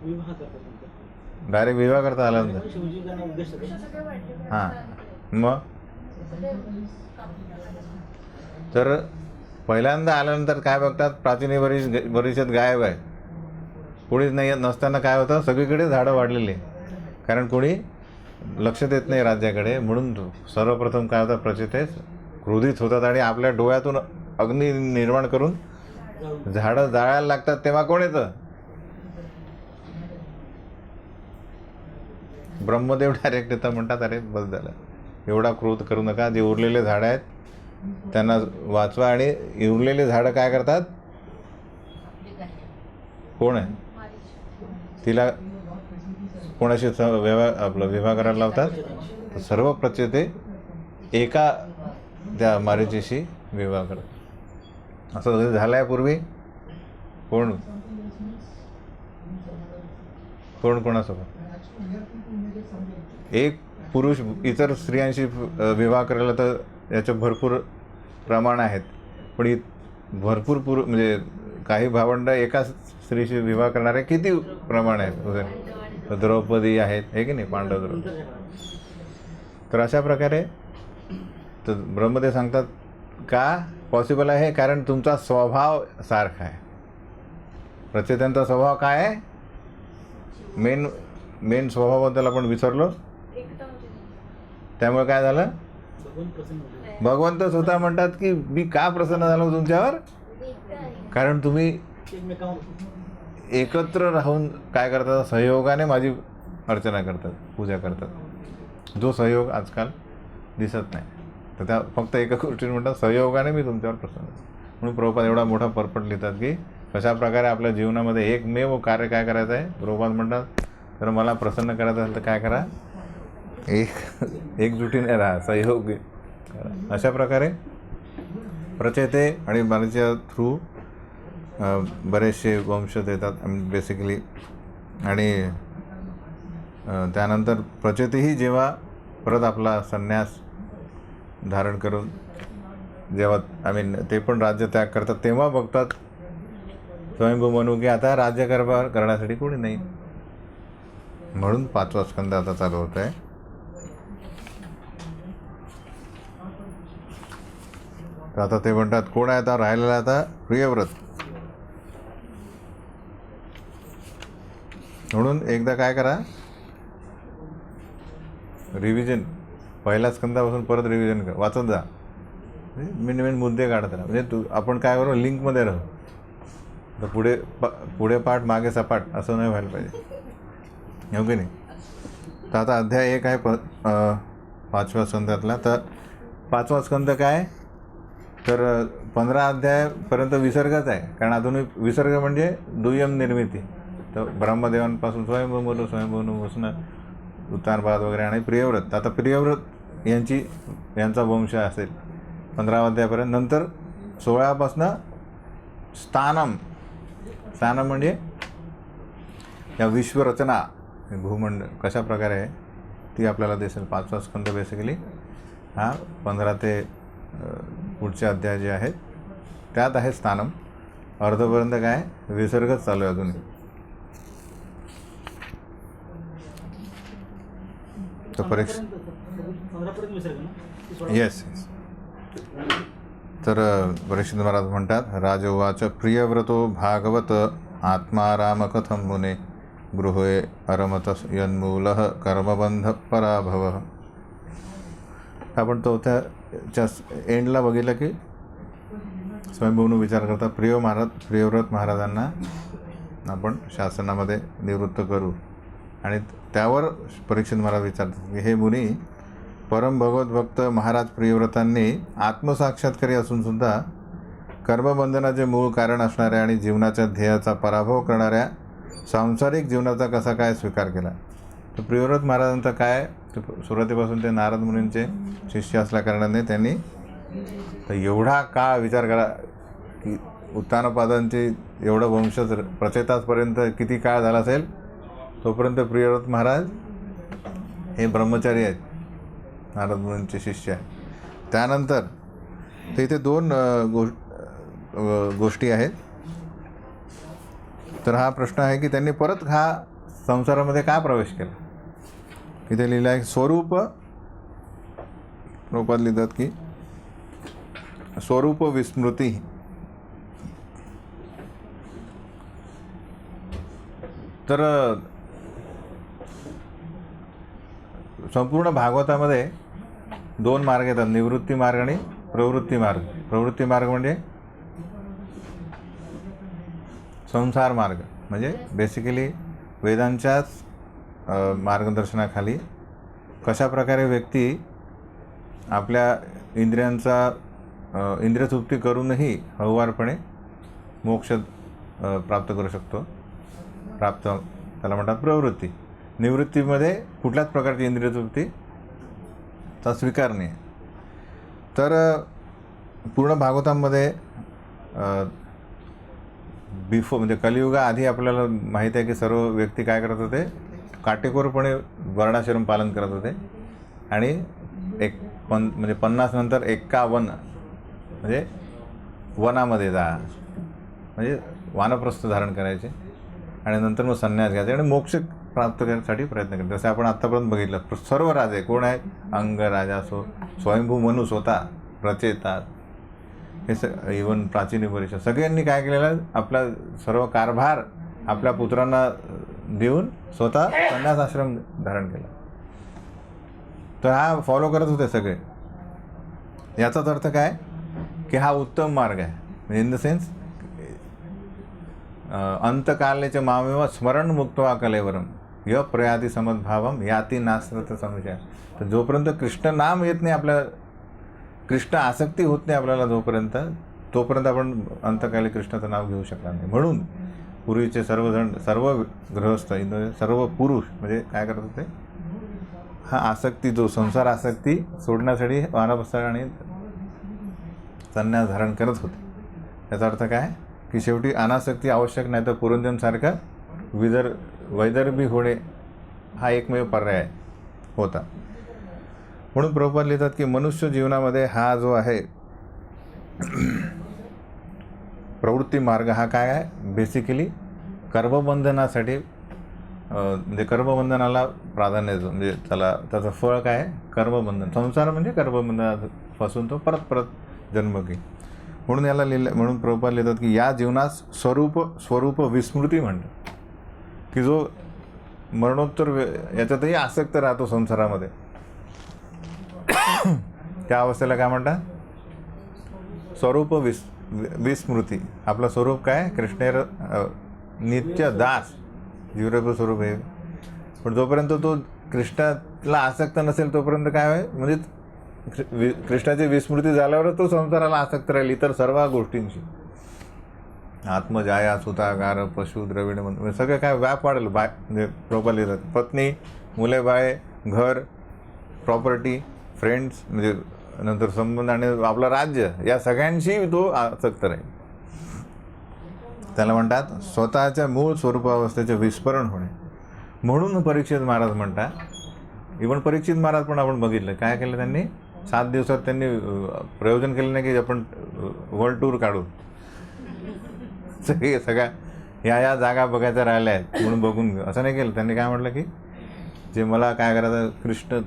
विवाह करतात नंतर. डायरेक्ट विवाह करता आल्यानंतर. शिवजी त्यांना उद्देश देतात. हां, मग तर पहिल्यांदा आल्यानंतर काय बघतात, प्राचीन परिषद गायब आहे, कोणीच नाही नसताना काय होतं, सगळीकडे झाडं वाढलेली, कारण कोणी लक्ष देत नाही राज्याकडे. म्हणून सर्वप्रथम काय होतं, प्रचेतेस क्रोधित होतात आणि आपल्या डोळ्यातून अग्नी निर्माण करून झाडं जाळायला लागतात. तेव्हा कोण येतं, ब्रह्मदेव डायरेक्ट येतं, म्हणतात अरे बस झालं, एवढा क्रोध करू नका, जे उरलेले झाडं आहेत त्यांना वाचवा. आणि उरलेले झाडं काय करतात, कोण आहे, तिला कोणाशी विवाह करायला लावतात, तर सर्व प्रचेते एका त्या मारीचीशी विवाह करतात. असं झालं आहे पूर्वी, कोणासोबत एक पुरुष इतर स्त्रियांशी विवाह करायला, तर याचं भरपूर प्रमाण आहेत. पण भरपूर म्हणजे काही भावंड एका स्त्रीशी विवाह करणारे किती प्रमाण आहेत, द्रौपदी आहेत, हे की नाही, पांडव द्रौपदी. तर अशा प्रकारे तर ब्रह्मदेव सांगतात का पॉसिबल आहे, कारण तुमचा स्वभाव सारखा आहे. प्रचेतांचा स्वभाव काय आहे, मेन स्वभावाबद्दल आपण विसरलो. त्यामुळे काय झालं, भगवंत स्वतः म्हणतात की मी का प्रसन्न झालो तुमच्यावर, कारण तुम्ही एकत्र राहून काय करतात, सहयोगाने माझी अर्चना करतात, पूजा करतात. जो सहयोग आजकाल दिसत नाही, तर त्या फक्त एका गोष्टीने म्हणतात, सहयोगाने मी तुमच्यावर प्रसन्न. म्हणून प्रभुपाद एवढा मोठा पर्पट लिहितात की कशा प्रकारे आपल्या जीवनामध्ये एकमेव कार्य काय करायचं आहे. प्रभुपाद म्हणतात, तर मला प्रसन्न करायचं असेल तर काय करा, एकजुटीने राहा, सहयोग करा. अशा प्रकारे प्रचेते आणि बाणीच्या थ्रू बरेचसे वंश देतात बेसिकली. आणि त्यानंतर प्रचेतेही जेव्हा परत आपला संन्यास धारण करून जेव्हा ते पण राज्य त्याग करतात, तेव्हा बघतात स्वयंभू मनू की आता राज्यकारभार करण्यासाठी कोणी नाही. म्हणून 5वा स्कंद आता चालू होत आहे. तर आता ते म्हणतात कोण आहे आता राहिलेला, आता प्रियव्रत. म्हणून एकदा काय करा, रिव्हिजन पहिल्या स्कंदापासून परत रिव्हिजन कर, वाचत जा, मेन मेन मुद्दे काढत राहा. म्हणजे तू आपण काय करू, लिंकमध्ये राहू. तर पुढे पाठ मागे सपाट असं नाही व्हायला पाहिजे, हो की नाही. तर आता अध्याय 1 आहे 5व्या स्कंदातला. तर 5वा स्कंद काय, तर 15 अध्यायापर्यंत विसर्गच आहे. कारण आधुनिक विसर्ग म्हणजे दुय्यम निर्मिती. तर ब्रह्मदेवांपासून स्वयंभून उत्तानपाद वगैरे आणि प्रियव्रत. आता प्रियव्रत यांचा वंश असेल 15 अध्यायापर्यंत. नंतर 16पासनं स्थानम म्हणजे या विश्वरचना, भूमंडळ कशा प्रकारे आहे ती आपल्याला दिसेल. 5वा स्कंद बेसिकली हा 15 ते पुढचे अध्याय जे आहेत त्यात आहे स्थानम. अर्धपर्यंत काय विसर्गच चालू आहे अजून. तर 15पर्यंत विसर्ग ना. येस. तर परीक्षित महाराज म्हणतात, राजोवाच प्रियव्रतो भागवत आत्माराम कथम मुने गृहे अरमतस यन्मूलः कर्मबंध पराभव. आपण तो त्याच्या एंडला बघितलं की स्वयंभूनं विचार करता प्रियव्रत महाराजांना आपण शासनामध्ये निवृत्त करू. आणि त्यावर परीक्षित महाराज विचारतात की हे मुनी, परम भगवत भक्त महाराज प्रियव्रतांनी आत्मसाक्षात्कारी असूनसुद्धा कर्मबंधनाचे मूळ कारण असणाऱ्या आणि जीवनाच्या ध्येयाचा पराभव करणाऱ्या सांसारिक जीवनाचा कसा काय स्वीकार केला. तर प्रियव्रत महाराजांचा काय, सुरुवातीपासून ते नारद मुनींचे शिष्य असल्याकारणाने त्यांनी तर एवढा काळ विचार करा की उत्तानपादांचे एवढं वंश प्रचेतासपर्यंत किती काळ झाला असेल. तोपर्यंत प्रियव्रत महाराज हे ब्रह्मचारी आहेत, नारद मुनींचे शिष्य आहेत. त्यानंतर तर इथे 2 गोष्टी आहेत. तर हा प्रश्न आहे की त्यांनी परत हा संसारामध्ये का प्रवेश केला. इथे लिहिलं आहे स्वरूप, रूपात लिहितात की स्वरूप विस्मृती. तर संपूर्ण भागवतामध्ये 2 मार्ग येतात, निवृत्ती मार्ग आणि प्रवृत्ती मार्ग. प्रवृत्ती मार्ग म्हणजे संसार मार्ग, म्हणजे बेसिकली वेदांच्याच मार्गदर्शनाखाली कशा प्रकारे व्यक्ती आपल्या इंद्रियतृप्ती करूनही हळुवारपणे मोक्ष प्राप्त करू शकतो. त्याला म्हणतात प्रवृत्ती. निवृत्तीमध्ये कुठल्याच प्रकारची इंद्रियतृप्तीचा स्वीकार नाही. तर पूर्ण भागवतामध्ये म्हणजे कलियुगाआधी आपल्याला माहीत आहे की सर्व व्यक्ती काय करत होते, काटेकोरपणे वर्णाश्रम पालन करत होते. आणि म्हणजे 50 नंतर 51 म्हणजे वनामध्ये जा, म्हणजे वानप्रस्थ धारण करायचे. आणि नंतर मग संन्यास घ्यायचे आणि मोक्ष प्राप्त करण्यासाठी प्रयत्न करतात. जसं आपण आत्तापर्यंत बघितलं सर्व राजे कोण आहेत, अंग राजा असो, स्वयंभू मनु स्वतः रचेतात, हे इव्हन प्राचीन परिषद सगळ्यांनी काय केलेलं, आपला सर्व कारभार आपल्या पुत्रांना देऊन स्वतः संन्यास आश्रम धारण केला. तर हा फॉलो करत होते सगळे. याचाच अर्थ काय की हा उत्तम मार्ग आहे. म्हणजे इन द सेन्स अंतकालेच मामेव स्मरण मुक्त्वा कलेवरम य प्रयाती समद्भावम याती नास्त्रत संशय. तर जोपर्यंत कृष्ण नाम येत नाही, आपल्या कृष्ण आसक्ती होत नाही आपल्याला तोपर्यंत आपण अंतकाली कृष्णाचं नाव घेऊ शकणार नाही. म्हणून पूर्वीचे सर्वजण, सर्व गृहस्थ, सर्व पुरुष म्हणजे काय करत होते, हा आसक्ती, जो संसार आसक्ती सोडण्यासाठी वानप्रस्थ आणि संन्यास धारण करत होते. याचा अर्थ काय की शेवटी अनासक्ती आवश्यक नाही तर पुरंजनसारखं वैदर्भी होणे हा एकमेव पर्याय होता. म्हणून प्रभुपाद लिहितात की मनुष्य जीवनामध्ये हा जो आहे प्रवृत्ती मार्ग हा काय आहे, बेसिकली कर्मबंधनासाठी, म्हणजे कर्मबंधनाला प्राधान्य देतो. म्हणजे त्याचं फळ काय आहे, कर्मबंधन. संसार म्हणजे कर्मबंधनापासून तो परत जन्म घे. म्हणून याला म्हणून प्रभुपाद लिहितात की या जीवनास स्वरूप विस्मृती म्हणतात, की जो मरणोत्तर याच्यातही आसक्त राहतो संसारामध्ये. त्या अवस्थेला काय म्हणतात? स्वरूप विस्मृती. आपलं स्वरूप काय? कृष्णेर नित्य दास, जीवरूप स्वरूप आहे. पण जोपर्यंत तो कृष्णाला आसक्त नसेल तोपर्यंत काय आहे, म्हणजे कृष्णाची विस्मृती झाल्यावर तो संसाराला आसक्त राहील, इतर सर्व गोष्टींची. आत्मजाया सुतागार पशु द्रविड म्हणजे सगळं काय व्याप वाढेल. म्हणजे प्रॉपरली पत्नी, मुले, बाळे, घर, प्रॉपर्टी, फ्रेंड्स, म्हणजे नंतर संबंध आणि आपलं राज्य, या सगळ्यांशी तो आसक्त राहील. त्याला म्हणतात स्वतःच्या मूळ स्वरूपावस्थेचे विस्मरण होणे. म्हणून परीक्षित महाराज म्हणतात, इव्हन परीक्षित महाराज पण आपण बघितलं काय केलं त्यांनी. 7 दिवसात त्यांनी प्रयोजन केलं नाही की आपण वर्ल्ड टूर काढू, सगळ्या या जागा बघायच्या राहिल्या आहेत म्हणून बघून घेऊ, असं नाही केलं. त्यांनी काय म्हटलं की जे मला काय करायचं, कृष्ण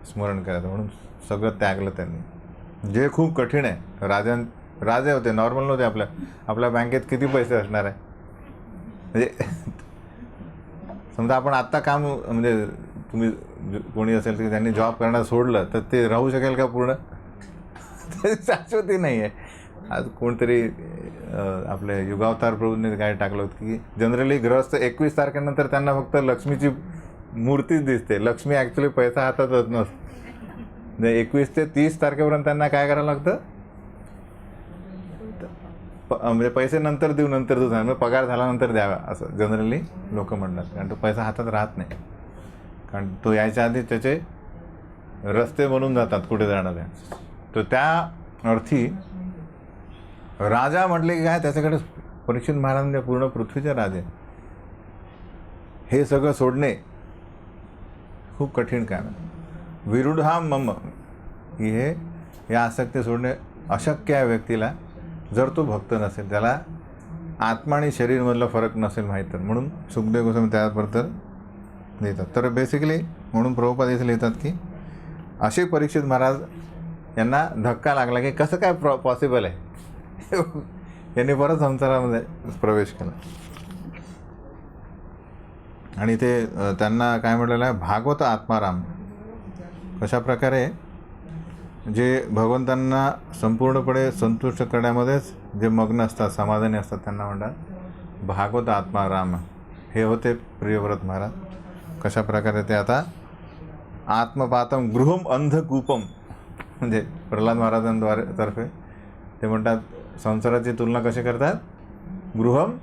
स्मरण करायचं, म्हणून सगळं त्यागलं त्यांनी, जे खूप कठीण आहे. राजे होते, नॉर्मल नव्हते. आपल्या बँकेत किती पैसे असणार आहे, म्हणजे समजा आपण आत्ता काम, म्हणजे तुम्ही कोणी असेल की त्यांनी जॉब करणं सोडलं तर ते राहू शकेल का पूर्ण? शाश्वती नाही आहे. आज कोणतरी आपले युगावतार प्रभूंनी काय टाकलं होतं की जनरली गृहस्थ 21 तारखेनंतर त्यांना फक्त लक्ष्मीची मूर्तीच दिसते. लक्ष्मी ॲक्च्युली पैसा हातातच नसते. 21 ते 30 तारखेपर्यंत त्यांना काय करावं लागतं, म्हणजे पैसे नंतर देऊ, नंतर देऊ, म्हणजे पगार झाल्यानंतर द्यावा, असं जनरली लोक म्हणतात. कारण तो पैसा हातात राहत नाही, कारण तो यायच्या आधी त्याचे रस्ते बनून जातात कुठे जाणार आहे. तर त्या अर्थी राजा म्हटले की काय, त्याच्याकडे परीक्षित महाराजांच्या पूर्ण पृथ्वीचे राजे, हे सगळं सोडणे खूप कठीण काम आहे. विरुढा मम, की हे या आसक्ती सोडणे अशक्य आहे व्यक्तीला, जर तो भक्त नसेल, त्याला आत्मा आणि शरीरमधला फरक नसेल माहीत तर. म्हणून सुखदेव गोस्वामी त्याबद्दल लिहितात. तर बेसिकली म्हणून प्रभुपाद इथे लिहितात की असे परीक्षित महाराज यांना धक्का लागला की कसं काय पॉसिबल आहे. यांनी परत संसारामध्ये प्रवेश केला. आणि ते त्यांना काय म्हटलेलं आहे, भागवत आत्माराम. कशा प्रकारे जे भगवंतांना संपूर्णपणे संतुष्ट करण्यामध्येच जे मग्न असतात, समाधानी असतात, त्यांना म्हणतात भागवत आत्माराम. हे होते प्रियव्रत महाराज. कशा प्रकारे ते आता आत्मपातम गृहम अंधकूपम, म्हणजे प्रल्हाद महाराजांद्वारे तर्फे ते म्हणतात संसाराची तुलना कशी करतात, गृहम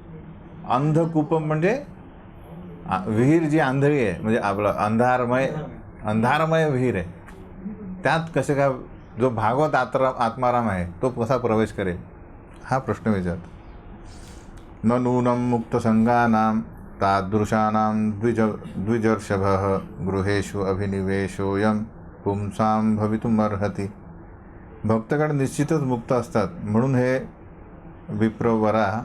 अंधकूपम, म्हणजे विहीर जी आंधळी आहे, म्हणजे आपलं अंधारमय विहीर आहे, त्यात कसे काय जो भागवत आत्माराम आहे तो कसा प्रवेश करेल, हा प्रश्न विचारतो. न नूनं मुक्तसंगानां तादृशानां द्विजर्षभः गृहेषु अभिनिवेशोऽयं पुंसां भवितुमर्हति. भक्तगण निश्चितच मुक्त असतात, म्हणून हे विप्रवरा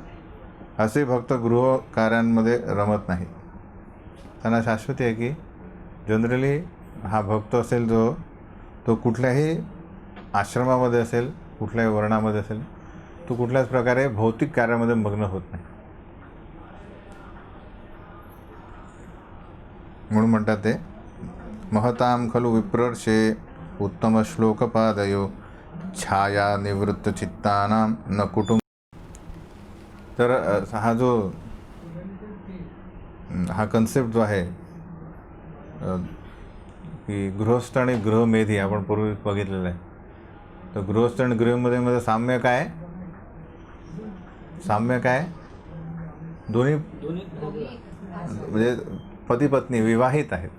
असे भक्त गृह कार्यांमध्ये रमत नाही. त्यांना शाश्वती आहे की जनरली हा भक्त असेल जो, तो कुठल्याही आश्रमामध्ये असेल, कुठल्याही वर्णामध्ये असेल, तो कुठल्याच प्रकारे भौतिक कार्यामध्ये मग्न होत नाही. म्हणून म्हणतात ते महतां खलु विप्रर्षे उत्तम श्लोकपादयो छाया निवृत्त चित्तानां न कुटुंब. तर हा कन्सेप्ट जो आहे की गृहस्थ आणि गृहमेधी आपण पूर्वी बघितलेलं आहे. तर गृहस्थ आणि गृहमेधीमध्ये साम्य काय दोन्ही म्हणजे पती पत्नी विवाहित आहेत.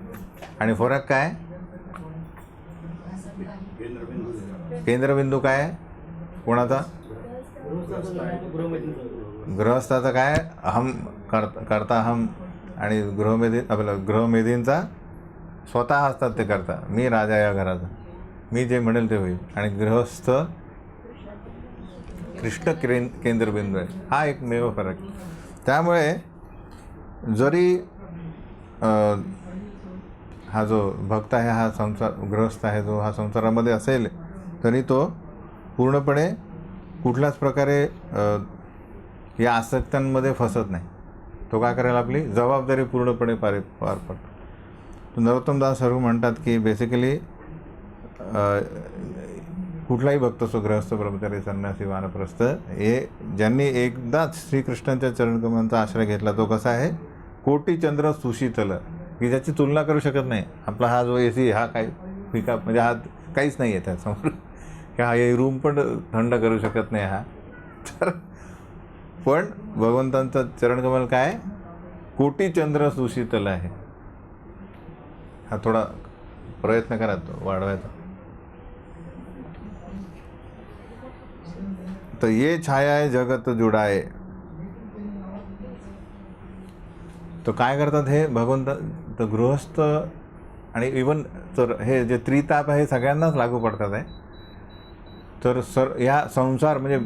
आणि फरक काय, केंद्रबिंदू काय कोणाचा, गृहस्थाचा काय अहम करता हम, आणि गृहमेधींचा स्वतः असतात ते करता, मी राजा या घराचा, मी जे म्हणेल ते होईल. आणि गृहस्थ कृष्ण केंद्रबिंदू आहे. हा एक मेव फरक. त्यामुळे जरी हा जो भक्त आहे, हा गृहस्थ आहे, जो हा संसारामध्ये असेल, तरी तो पूर्णपणे कुठल्याच प्रकारे या आसक्त्यांमध्ये फसत नाही. तो काय करेल, आपली जबाबदारी पूर्णपणे पार पडतो. नरोत्तमदास सर्व म्हणतात की बेसिकली कुठलाही भक्त असो, गृहस्थ, ब्रह्मचारी, संन्यासी, वानप्रस्थ, हे ज्यांनी एकदाच श्रीकृष्णांच्या चरणकमलांचा आश्रय घेतला तो कसा आहे, कोटी चंद्र सुशीतल, की ज्याची तुलना करू शकत नाही. आपला हा जो AC हा काही फिका म्हणजे हा काहीच नाही आहे त्यासमोर, की हा हे रूम पण थंड करू शकत नाही हा. तर पण भगवंतांचं चरणकमल काय, कोटी चंद्र सुशीतल आहे. हा थोडा प्रयत्न करा तो वाढवायचा. तर ये छाया आहे जगत जुडाए. तर काय करतात हे भगवंत, तर गृहस्थ आणि इवन तर हे जे त्रिताप आहे सगळ्यांनाच लागू पडतात आहे. तर ह्या संसार म्हणजे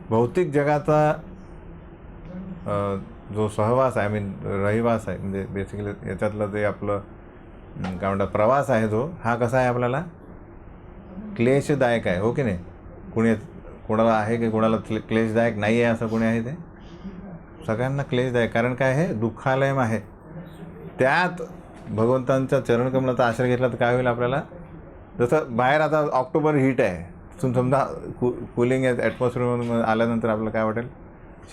भौतिक जगाचा जो सहवास आहे, रहिवास आहे, म्हणजे बेसिकली याच्यातलं जे आपलं काय म्हणतात प्रवास आहे, जो हा कसा आहे आपल्याला क्लेशदायक आहे, हो की नाही. कोणाला आहे की कोणाला क्लेशदायक नाही आहे असं कोणी आहे, ते सगळ्यांना क्लेशदायक. कारण काय आहे, दुःखालयम आहे. त्यात भगवंतांच्या चरणकमलाचा आश्रय घेतला तर काय होईल आपल्याला, जसं बाहेर आता ऑक्टोबर हीट आहे, समजा कूलिंग आहे, ॲटमॉस्फिअरमधून आल्यानंतर आपल्याला काय वाटेल,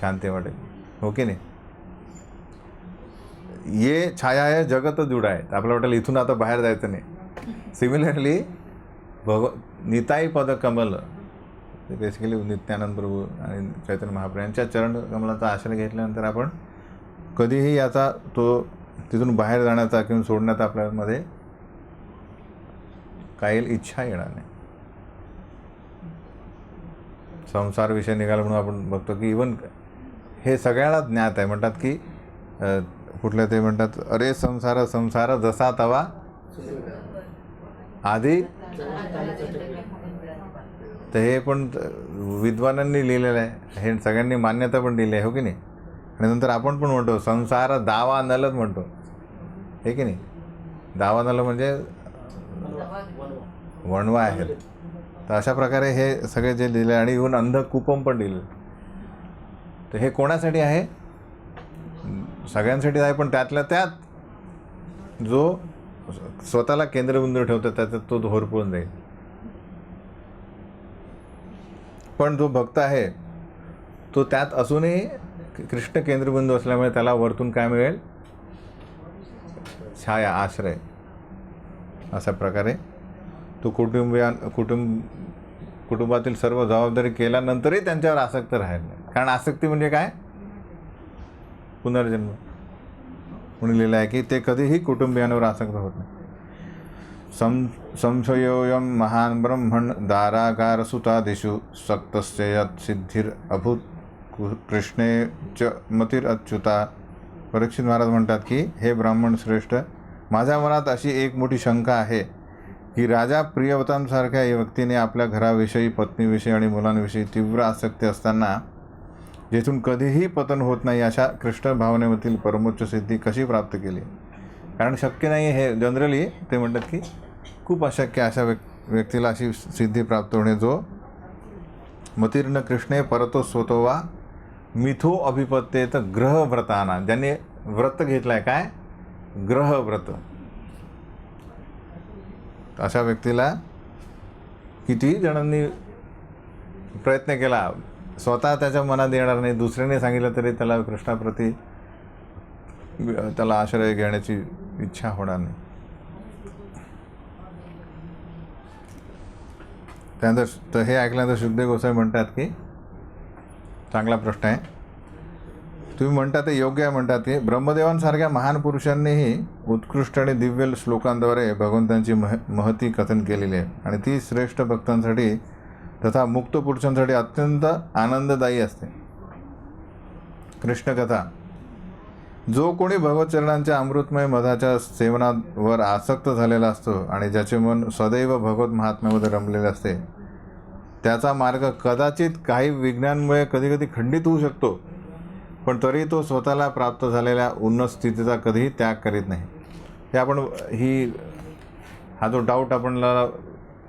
शांती वाटेल, हो की नाही. ये छाया आहे जगत जुडा आहे, आपल्याला वाटेल इथून आता बाहेर जायचं नाही. सिमिलरली निताई पद कमल, बेसिकली नित्यानंद प्रभू आणि चैतन्य महाप्रभू यांच्या चरणकमलाचा आश्रय घेतल्यानंतर आपण कधीही याचा तो तिथून बाहेर जाण्याचा किंवा सोडण्याचा आपल्यामध्ये काही इच्छा येणार नाही. संसार विषय निघाला म्हणून आपण बघतो की इवन हे सगळ्याला ज्ञात आहे. म्हणतात की कुठल्या ते म्हणतात, अरे संसार संसार जसा तवा आधी. तर हे पण विद्वानांनी लिहिलेलं आहे, हे सगळ्यांनी मान्यता पण दिली आहे, हो की नाही. आणि नंतर आपण पण म्हणतो संसार दावा नलच म्हणतो, हे की नाही. दावा नल म्हणजे वणवा आहे. तर अशा प्रकारे हे सगळे जे लिहिले आणि इव्हन अंधकूपम पण दिलं. तर हे कोणासाठी आहे, सगळ्यांसाठी आहे, पण त्यातल्या त्यात जो स्वतःला केंद्रबिंदू ठेवतो त्याच्यात तो होरपळून जाईल. पण जो भक्त आहे तो त्यात असूनही कृष्ण केंद्रबिंदू असल्यामुळे त्याला वरतून काय मिळेल, छाया, आश्रय. अशा प्रकारे तो कुटुंबातील सर्व जबाबदारी केल्यानंतरही त्यांच्यावर आसक्त राहील नाही. कारण आसक्ती म्हणजे काय, पुनर्जन्म. म्हणून लिहिलं आहे की ते कधीही कुटुंबियांवर आसक्त होत नाही. संशयोयम महान ब्रह्मण दारागार सुतादिषु सक्तस्य यत् सिद्धिर अभूत कृष्णे च मतिर अच्युता. परीक्षित महाराज म्हणतात की हे ब्राह्मण श्रेष्ठ, माझ्या मनात अशी एक मोठी शंका आहे की राजा प्रियवतांसारख्या व्यक्तीने आपल्या घराविषयी, पत्नीविषयी आणि मुलांविषयी तीव्र आसक्ती असताना जेथून कधीही पतन होत नाही अशा कृष्ण भावनेमधील परमोच्च सिद्धी कशी प्राप्त केली. कारण शक्य नाही हे जनरली ते म्हणतात की खूप अशक्य अशा व्यक्तीला अशी सिद्धी प्राप्त होणे जो मतीर्ण कृष्णे परतो स्वतोवा मिथो अभिपत्तेत ग्रहव्रताना, ज्यांनी व्रत घेतलं आहे, काय ग्रहव्रत, अशा व्यक्तीला कितीही जणांनी प्रयत्न केला, स्वतः त्याच्या मनात येणार नाही, दुसऱ्याने सांगितलं तरी त्याला कृष्णाप्रती त्याला आश्रय घेण्याची इच्छा होणार नाही. त्यानंतर तर हे ऐकल्यानंतर शुकदेव गोसावी म्हणतात की चांगला प्रश्न आहे, तुम्ही म्हणता ते योग्य आहे. म्हणतात की ब्रह्मदेवांसारख्या महान पुरुषांनीही उत्कृष्ट आणि दिव्य श्लोकांद्वारे भगवंतांची महती कथन केलेली आहे आणि ती श्रेष्ठ भक्तांसाठी तथा मुक्त पुरुषांसाठी अत्यंत आनंददायी असते. कृष्णकथा, जो कोणी भगवतचरणांच्या अमृतमय मधाच्या सेवनावर आसक्त झालेला असतो आणि ज्याचे मन सदैव भगवत महात्म्यामध्ये रमलेले असते, त्याचा मार्ग कदाचित काही विघ्नांमुळे कधीकधी खंडित होऊ शकतो, पण तरी तो स्वतःला प्राप्त झालेल्या उन्नत स्थितीचा कधीही त्याग करीत नाही. हे आपण हा जो डाऊट आपणला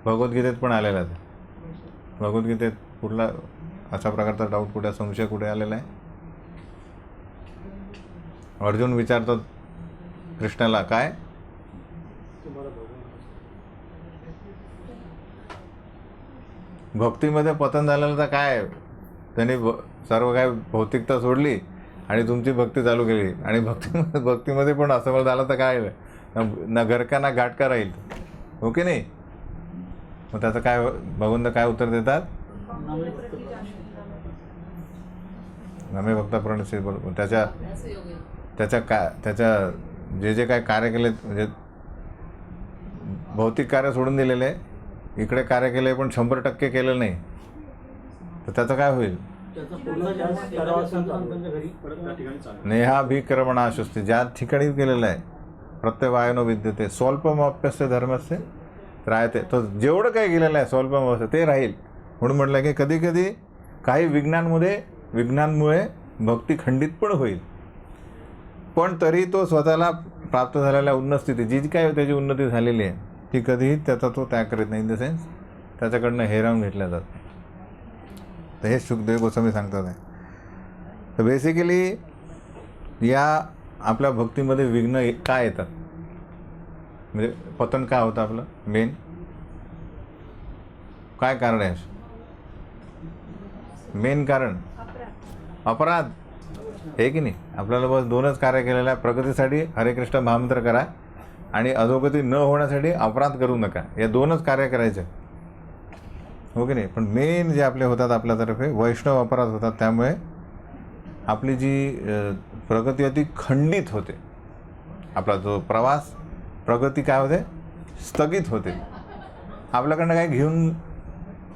भगवद्गीतेत पण आलेला आहे. भगवद्गीतेत कुठला अशा प्रकारचा डाऊट, कुठे संशय कुठे आलेला आहे. अर्जुन विचारतात कृष्णाला, काय भक्तीमध्ये पतन झालेलं तर काय, त्यांनी सर्व काय भौतिकता सोडली आणि तुमची भक्ती चालू केली, आणि भक्तीमध्ये पण असफल झालं तर काय, ना घर का ना घाट का राहील, हो की नाही? मग त्याचं काय भगवंत काय उत्तर देतात? नमे भक्ता प्रणित बरोबर. त्याच्या जे काय कार्य केले, म्हणजे भौतिक कार्य सोडून दिलेले, इकडे कार्य केले पण 100% केलं नाही, तर त्याचं काय होईल? नेहाभिक्रमणाशुस्ती, ज्या ठिकाणी केलेलं आहे, प्रत्यवायनो विद्यते स्वल्पमप्यस्य धर्मस्य राहते, तो जेवढं काही केलेलं आहे स्वल्पमप्य ते राहील. म्हणून म्हटलं की कधी कधी काही विघ्नांमुळे भक्ती खंडित पण होईल, पण तरी तो स्वतःला प्राप्त झालेल्या उन्नत स्थिती, जी काय त्याची उन्नती झालेली आहे, ती कधीही त्याचा तो त्याग करीत नाही. इन द सेन्स त्याच्याकडनं हेरावून घेतल्या जात नाही. तर हे शुकदेव गोस्वामी सांगतात आहे. तर बेसिकली या आपल्या भक्तीमध्ये विघ्न काय येतात, म्हणजे पतन काय होतं आपलं मेन काय कारण आहे? मेन कारण अपराध, हे की नाही? आपल्याला बस 2च कार्य केलेलं आहे, प्रगतीसाठी हरे कृष्ण महामंत्र करा आणि अधोगती न होण्यासाठी अपराध करू नका, या 2च कार्य करायचे, हो की नाही? पण मेन जे आपले होतात आपल्यातर्फे वैष्णव अपराध होतात, त्यामुळे आपली जी प्रगती होती खंडित होते, आपला जो प्रवास प्रगती काय होते, स्थगित होते. आपल्याकडनं काय घेऊन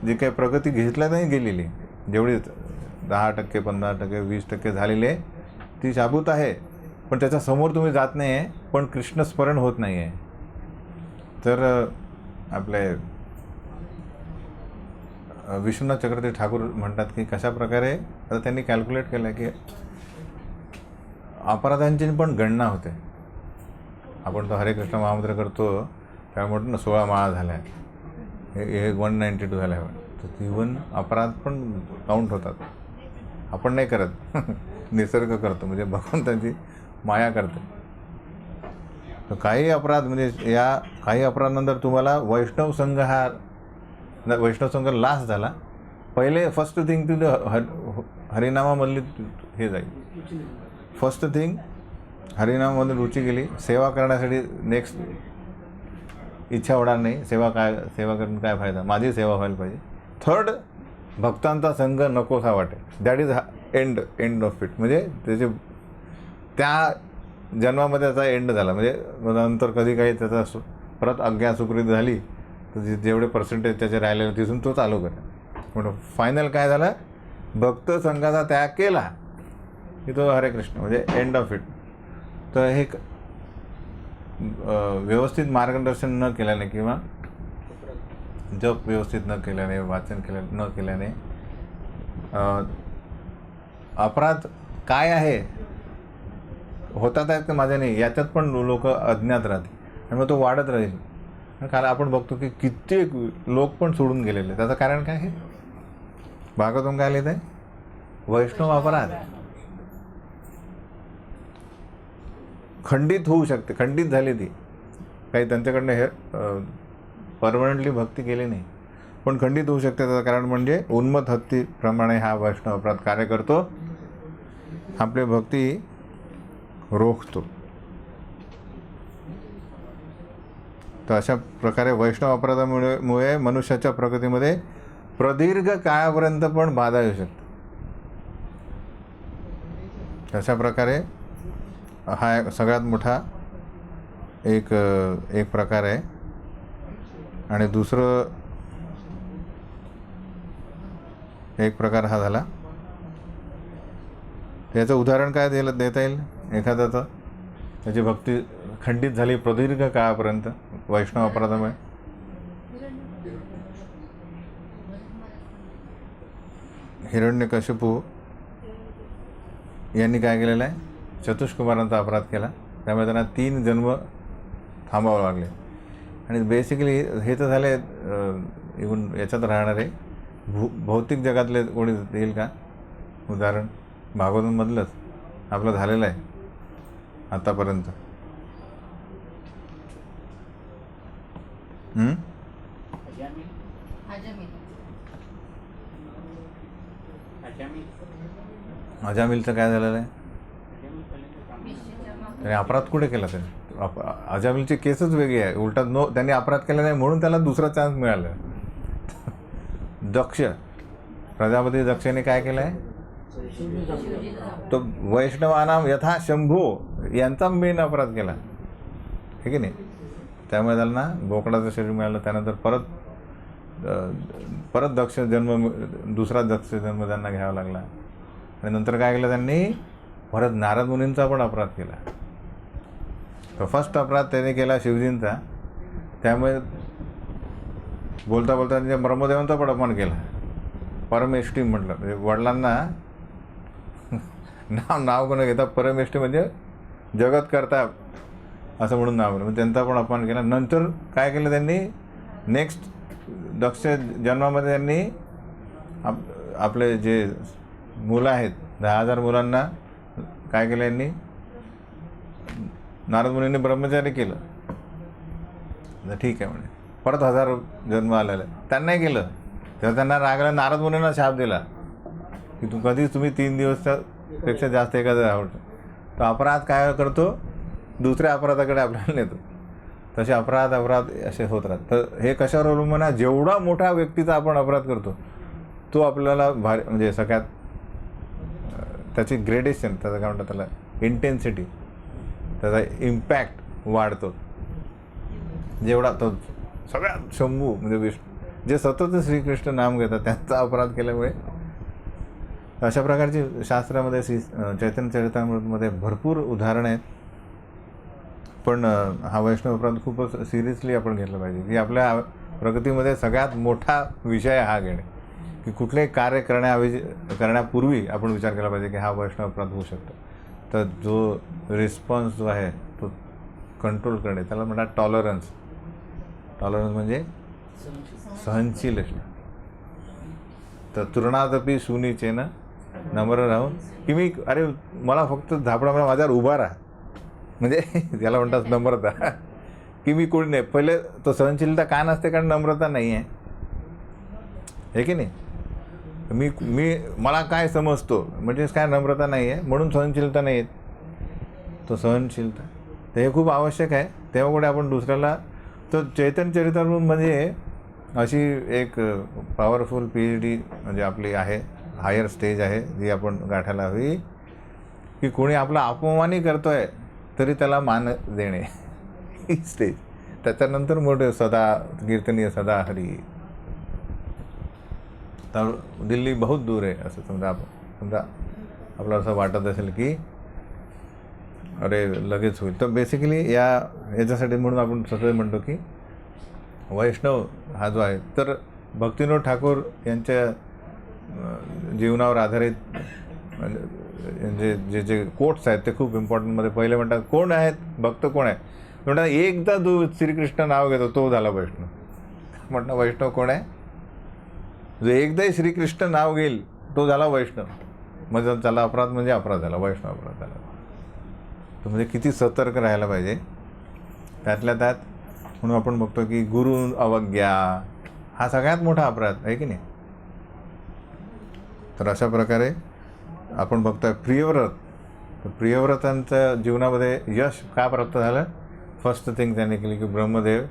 जी काही प्रगती घेतल्या नाही गेलेली, जेवढी 10%, 15%, 20% झालेली आहे, ती शाबूत आहे, पण त्याच्यासमोर तुम्ही जात नाही आहे, पण कृष्णस्मरण होत नाही आहे. तर आपले विश्वनाथ चक्रवर्ती ठाकूर म्हणतात की कशा प्रकारे, आता त्यांनी कॅल्क्युलेट केलं की अपराधांची पण गणना होते. आपण तो हरे कृष्ण महामंत्र करतो, त्यामुळे म्हणतो ना 16 माळा झाल्या, हे 192 झाल्या, तर इव्हन अपराध पण काउंट होतात. आपण नाही करत, निसर्ग करतो, म्हणजे भगवंताची माया करते. तर काही अपराध, म्हणजे या काही अपराधानंतर तुम्हाला वैष्णव संघ लास झाला, पहिले फर्स्ट थिंग तुझं हरिनामामधली हे जाईल, फर्स्ट थिंग हरिनामामध्ये रुची गेली, सेवा करण्यासाठी नेक्स्ट इच्छा होणार नाही, सेवा करून काय फायदा, माझी सेवा व्हायला पाहिजे. थर्ड, भक्तांचा संघ नकोसा वाटे, that is end of it, म्हणजे त्याचे त्या जन्मामध्ये त्याचा एंड झाला. म्हणजे नंतर कधी काही त्याचा परत आज्ञा सुकृत झाली, तर जेवढे पर्सेंटेज त्याचे राहिलेले तिथून तो चालू करेल. म्हणून फायनल काय झालं, भक्त संघाचा त्याग केला की तो हरे कृष्ण, म्हणजे एंड ऑफ इट. तर हे व्यवस्थित मार्गदर्शन न केल्याने किंवा जप व्यवस्थित न केल्याने, वाचन न केल्याने अपराध काय आहे, होतात आहेत का माझ्या नाही, याच्यात पण लोक अज्ञात राहतील, आणि मग तो वाढत राहील. कारण आपण बघतो की कित्येक लोक पण सोडून गेलेले. त्याचं कारण काय आहे? भागवतम काय लिहित आहे? वैष्णव अपराध खंडित होऊ शकते, खंडित झाली ती, काही त्यांच्याकडनं हे परमनंटली भक्ती केली नाही, पण खंडित होऊ शकते. त्याचं कारण म्हणजे उन्मत्त हत्तीप्रमाणे हा वैष्णव अपराध कार्य करतो, आपली भक्ती रोखतो. तर अशा प्रकारे वैष्णव अपराधामुळे मनुष्याच्या प्रगतीमध्ये प्रदीर्घ काळापर्यंत पण बाधा येऊ शकते. अशा प्रकारे हा सगळ्यात मोठा एक प्रकार आहे. आणि दुसरं एक प्रकार हा झाला, याचं उदाहरण काय देता येईल एखाद्याचं, त्याची भक्ती खंडित झाली प्रदीर्घ काळापर्यंत वैष्णव अपराधामुळे. हिरण्यकशिपू यांनी काय केलेलं आहे, चतुष्कुमारांचा अपराध केला, त्यामुळे त्यांना 3 जन्म थांबावं लागले. आणि बेसिकली हे तर झाले इव्हन याच्यात राहणारे भौतिक जगातले कोणी येईल का उदाहरण? भागवतमधलंच आपलं झालेलं आहे आतापर्यंत. अजामिलचं काय झालेलं आहे? त्याने अपराध कुठे केला? त्याने अजामिलची केसच वेगळी आहे. उलटा त्यांनी अपराध केला नाही म्हणून त्याला दुसरा चान्स मिळाला. दक्ष, प्रजापती दक्षने काय केलं आहे? तो वैष्णवानाम यथा शंभू यांचा मेन अपराध केला, हे की नाही? त्यामुळे त्यांना बोकडाचं शरीर मिळालं. त्यानंतर परत दक्ष जन्म, दुसरा दक्ष जन्म त्यांना घ्यावा लागला. आणि नंतर काय केलं त्यांनी? परत नारद मुनींचा पण अपराध केला. तर फर्स्ट अपराध त्याने केला शिवजींचा. त्यामुळे बोलता बोलता त्यांच्या ब्रह्मदेवांचा पण अपमान केला. परमेष्ठी म्हटलं, म्हणजे वडिलांना नाव कोण घेतात? परमेष्ठी म्हणजे जगत करता असं म्हणून नाव घेतलं. त्यांचा पण अपमान केला. नंतर काय केलं त्यांनी? नेक्स्ट दक्ष जन्मामध्ये त्यांनी आपले जे मुलं आहेत 10,000 मुलांना काय केलं यांनी? नारद मुनींनी ब्रह्मचारी केलं. ठीक आहे म्हणे. परत 1000 जन्म आलेले त्यांनाही केलं. तेव्हा त्यांना रागाला नारद मुनींना शाप दिला की तुम्ही 3 दिवसापेक्षा जास्त एखादं आवडतं. तो अपराध काय करतो? दुसऱ्या अपराधाकडे आपल्याला नेतो. तसे अपराध असे होत राहतात. तर हे कशावर अवलंबून आहे? जेवढा मोठा व्यक्तीचा आपण अपराध करतो तो आपल्याला भारी, म्हणजे सगळ्यात त्याची ग्रेडेशन, त्याचं काय म्हणतात त्याला, इंटेन्सिटी, त्याचा इम्पॅक्ट वाढतो. जेवढा तो सगळ्यात शंभू म्हणजे विष्णू जे सतत श्रीकृष्ण नाम घेतात त्यांचा अपराध केल्यामुळे. अशा प्रकारची शास्त्रामध्ये चैतन्य चरितामृतमध्ये भरपूर उदाहरणं आहेत. पण हा वैष्णव अपराध खूपच सिरियसली आपण घेतलं पाहिजे की आपल्या प्रगतीमध्ये सगळ्यात मोठा विषय हा घेणे की कुठलेही कार्य करण्यापूर्वी आपण विचार केला पाहिजे की हा वैष्णव अपराध होऊ शकतो. तर जो रिस्पॉन्स जो आहे तो कंट्रोल करणे, त्याला म्हणतात टॉलरन्स. टॉलरन्स म्हणजे सहनशील असणं. तर तृणादपी शूनीचेनं नम्र राहून की मला फक्त झापडामुळे माझ्यावर उभा राहा, म्हणजे त्याला म्हणतात नम्रता. की मी कोणी नाही. पहिले तो सहनशीलता का नसते? कारण नम्रता नाही आहे की नाही? मला काय समजतो म्हणजेच काय नम्रता नाही आहे, म्हणून सहनशीलता नाही आहे. तो सहनशीलता तर हे खूप आवश्यक आहे. तेव्हा कुठे आपण दुसऱ्याला. तर चैतन्य चरितामृत म्हणजे अशी एक पॉवरफुल PhD म्हणजे आपली आहे, हायर स्टेज आहे जी आपण गाठायला हवी की कोणी आपला अपमानही करतो आहे तरी त्याला मान देणे, ही स्टेज. त्याच्यानंतर मोठे सदा कीर्तनीय सदा हरी. तर दिल्ली बहुत दूर आहे असं समजा आपल्याला असं वाटत असेल की अरे लगेच होईल. तर बेसिकली याच्यासाठी म्हणून आपण सतत म्हणतो की वैष्णव हा जो आहे, तर भक्तिविनोद ठाकूर यांच्या जीवनावर आधारित म्हणजे जे कोट्स आहेत ते खूप इम्पॉर्टंटमध्ये. पहिले म्हणतात कोण आहेत भक्त, कोण आहे? म्हणतात एकदा जो श्रीकृष्ण नाव घेतो तो झाला वैष्णव. म्हटलं वैष्णव कोण आहे? जो एकदाही श्रीकृष्ण नाव घेईल तो झाला वैष्णव. म्हणजे त्याला अपराध म्हणजे अपराध झाला, वैष्णव अपराध झाला. तर म्हणजे किती सतर्क राहायला पाहिजे त्यातल्या त्यात. म्हणून आपण बघतो की गुरु अवज्ञा हा सगळ्यात मोठा अपराध आहे की नाही? तर अशा प्रकारे आपण बघतोय प्रियव्रत. तर प्रियव्रतांच्या जीवनामध्ये यश का प्राप्त झालं? फर्स्ट थिंग त्यांनी केली की ब्रह्मदेव,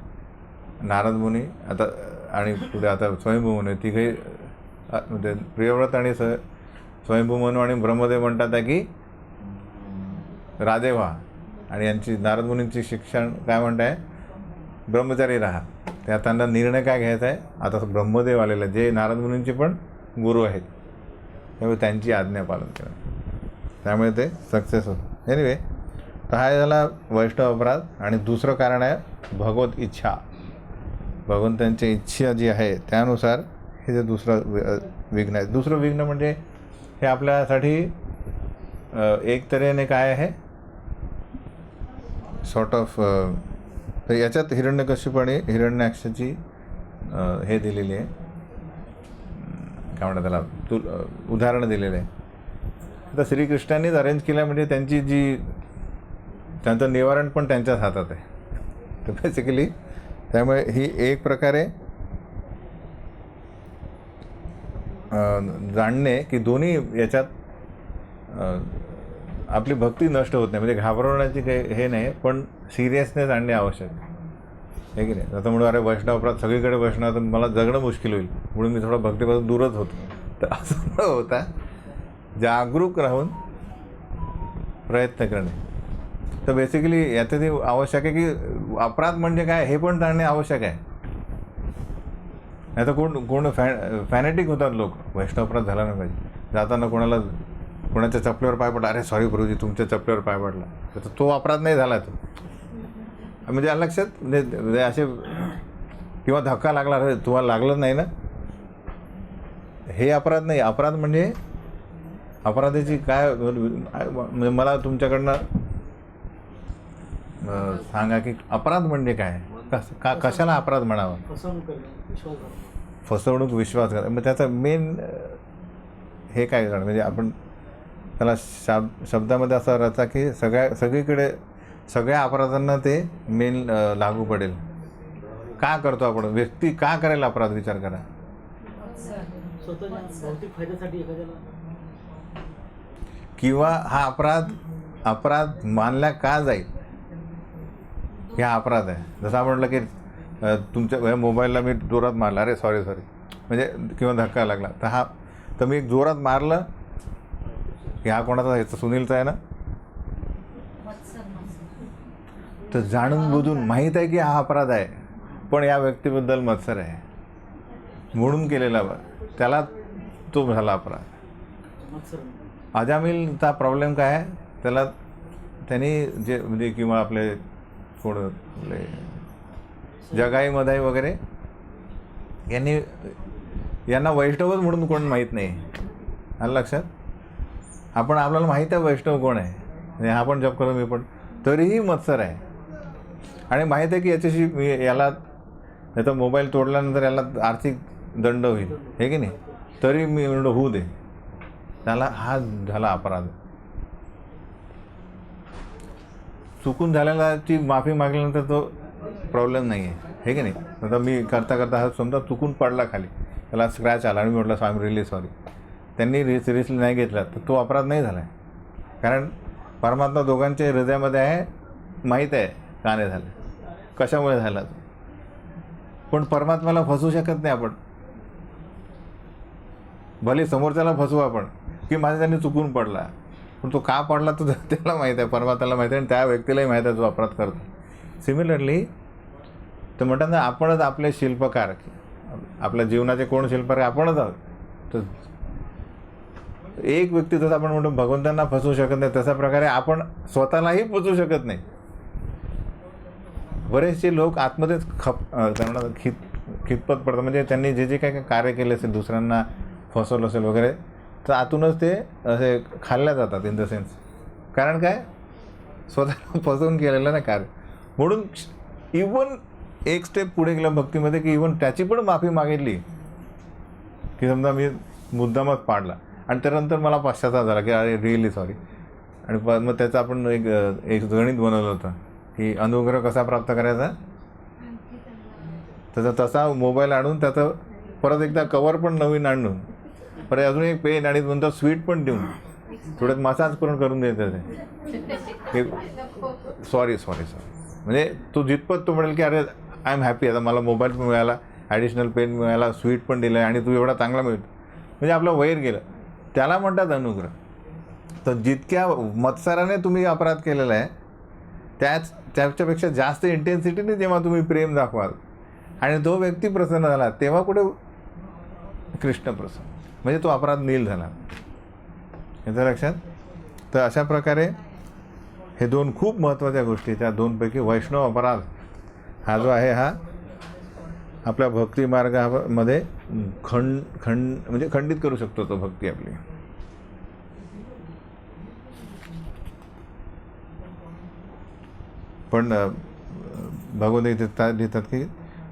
नारद मुनी आणि पुढे आता स्वयंभू मुनी तिघे म्हणजे प्रियव्रत आणि स्वयंभू मनु आणि ब्रह्मदेव म्हणतात की राजे व्हा. आणि यांची नारद मुनींची शिक्षण काय म्हणताय? ब्रह्मचारी राहा. त्यांना निर्णय काय घ्यायचा आहे? आता ब्रह्मदेव आलेले जे नारद मुनींचे पण गुरु आहेत, त्यामुळे त्यांची आज्ञा पालन करा. त्यामुळे ते सक्सेस होतं. एनिवे, तर हा झाला वैष्णव अपराध. आणि दुसरं कारण आहे भगवत इच्छा. भगवंतांची इच्छा जी आहे त्यानुसार हे जे दुसरं विघ्न आहे. दुसरं विघ्न म्हणजे हे आपल्यासाठी एक तऱ्हेने काय आहे सॉर्ट ऑफ. तर याच्यात हिरण्यकश्यपाने हिरण्याक्षाची हे दिलेली आहे, काय म्हणतात त्याला, उदाहरणं दिलेलं आहे. आता श्रीकृष्णांनीच अरेंज केलं म्हणजे त्यांचं निवारण पण त्यांच्याच हातात आहे. तर बेसिकली त्यामुळे ही एक प्रकारे जाणणे की दोन्ही याच्यात आपली भक्ती नष्ट होत नाही, म्हणजे घाबरवण्याची काही हे नाही, पण सिरियसनेस आणणे आवश्यक आहे की नाही. आता म्हणून अरे वैष्णव अपराध सगळीकडे वैष्णव, तर मला जगणं मुश्किल होईल, म्हणून मी थोडं भक्तीपासून दूरच होतो. तर असं न होता जागरूक राहून प्रयत्न करणे. तर बेसिकली याचं ते आवश्यक आहे की अपराध म्हणजे काय हे पण जाणणे आवश्यक आहे. नाही तर कोण फॅनेटिक होतात लोक, वैष्णव अपराध झाला नाही पाहिजे, जाताना कोणाच्या चपलीवर पाय पडला, अरे सॉरी प्रभूजी तुमच्या चपलीवर पाय पडला, तर तो अपराध नाही झाला. तो म्हणजे लक्षात म्हणजे असे, किंवा धक्का लागला, अरे तुम्हाला लागलं नाही ना, हे अपराध नाही. अपराध म्हणजे अपराधाची काय म्हणजे मला तुमच्याकडनं सांगा की अपराध म्हणजे काय, कशाला अपराध म्हणावा. फसवणूक करणे, विश्वासघात. फसवणूक, विश्वासघात. मग त्याचा मेन हे काय झालं, म्हणजे आपण त्याला शब्दामध्ये असा रचा की सगळीकडे सगळ्या अपराधांना ते मेन लागू पडेल. का करतो आपण, व्यक्ती का करेल अपराध, विचार करा. स्वतःच्या भौतिक फायद्यासाठी एखाद्याला, किंवा हा अपराध मानला का जाईल, हा अपराध आहे. जसं आपण म्हटलं की तुमच्या मोबाईलला मी जोरात मारला, अरे सॉरी म्हणजे, किंवा धक्का लागला, तर मी जोरात मारलं की हा कोणाचा, ह्याचा सुनीलचा आहे ना, तर जाणून बुजून माहीत आहे की हा अपराध आहे, पण या व्यक्तीबद्दल मत्सर आहे म्हणून केलेला, त्याला तो झाला अपराध. मत्सर. अजामिलचा प्रॉब्लेम काय आहे, त्यांनी जे म्हणजे, किंवा आपले कोण आपले जगाई मधाई वगैरे, यांना वैष्णवच म्हणून कोण माहीत नाही. आलं लक्षात. आपल्याला माहीत आहे वैष्णव कोण आहे, म्हणजे हा पण जप करतो मी पण, तरीही मत्सर आहे. आणि माहीत आहे की याच्याशी याचा मोबाईल तोडल्यानंतर याला आर्थिक दंड होईल, हे की नाही, तरी मी म्हणतो होऊ दे, त्याला हा झाला अपराध. चुकून झालेल्याची माफी मागल्यानंतर तो प्रॉब्लेम नाही आहे, हे की नाही. आता मी करता हा समजा चुकून पडला खाली, त्याला स्क्रॅच आला आणि मी म्हटलं आय एम रिअली सॉरी, त्यांनी सिरियसली नाही घेतला, तर तो अपराध नाही झाला आहे. कारण परमात्मा दोघांच्या हृदयामध्ये आहे, माहीत आहे का नाही झालं, कशामुळे झाला. पण परमात्म्याला फसवू शकत नाही आपण. भले समोरच्याला फसवू आपण की माझा त्यांनी चुकून पडला, पण तो का पडला तो त्याला माहीत आहे, परमात्म्याला माहीत आहे, आणि त्या व्यक्तीलाही माहीत आहे जो अपराध करतो. सिमिलरली तर म्हणतात ना, आपणच आपले शिल्पकार, आपल्या जीवनाचे कोण शिल्पकार, आपणच आहोत. तर एक व्यक्ती, जसं आपण म्हणतो भगवंतांना फसवू शकत नाही, तशा प्रकारे आपण स्वतःलाही फसवू शकत नाही. बरेचसे लोक आतमध्येच त्यांना खितपत पडतात, म्हणजे त्यांनी जे काही कार्य केले असेल, दुसऱ्यांना फसवलं असेल वगैरे, तर आतूनच ते असे खाल्ल्या जातात इन द सेन्स. कारण काय, स्वतः फसवून केलेलं नाही कार्य. म्हणून इवन एक स्टेप पुढे गेलं भक्तीमध्ये, की इवन त्याची पण माफी मागितली, की समजा मी मुद्दामच पाडला आणि त्यानंतर मला पश्चाताप झाला की अरे रिअली सॉरी, आणि मग त्याचं आपण एक गणित बनवलं होतं की अनुग्रह कसा प्राप्त करायचा. त्याचा तसा मोबाईल आणून त्याचं परत एकदा कवर पण नवीन आणून, परत अजून एक पेन आणि नंतर स्वीट पण देऊन थोड्यात मसाज करून देतं ते सॉरी म्हणजे तो जितपत तो म्हणेल की अरे आय एम हॅपी, आता मला मोबाईल पण मिळाला, ॲडिशनल पेन मिळाला, स्वीट पण दिलं आहे, आणि तू एवढा चांगला मिळतो, म्हणजे आपलं वैर गेलं, त्याला म्हणतात अनुग्रह. तर जितक्या मत्सराने तुम्ही अपराध केलेला आहे, त्याच्यापेक्षा जास्त इंटेन्सिटीने जेव्हा तुम्ही प्रेम दाखवाल आणि तो व्यक्ती प्रसन्न झाला, तेव्हा कुठे कृष्ण प्रसन्न, म्हणजे तो अपराध नील झाला. याचं लक्षात. तर अशा प्रकारे हे दोन खूप महत्त्वाच्या गोष्टी, त्या दोनपैकी वैष्णव अपराध हा जो आहे, हा आपल्या भक्ती मार्गामध्ये म्हणजे खंडित करू शकतो तो भक्ती आपली. पण भगवद्गीतेत लिहितात की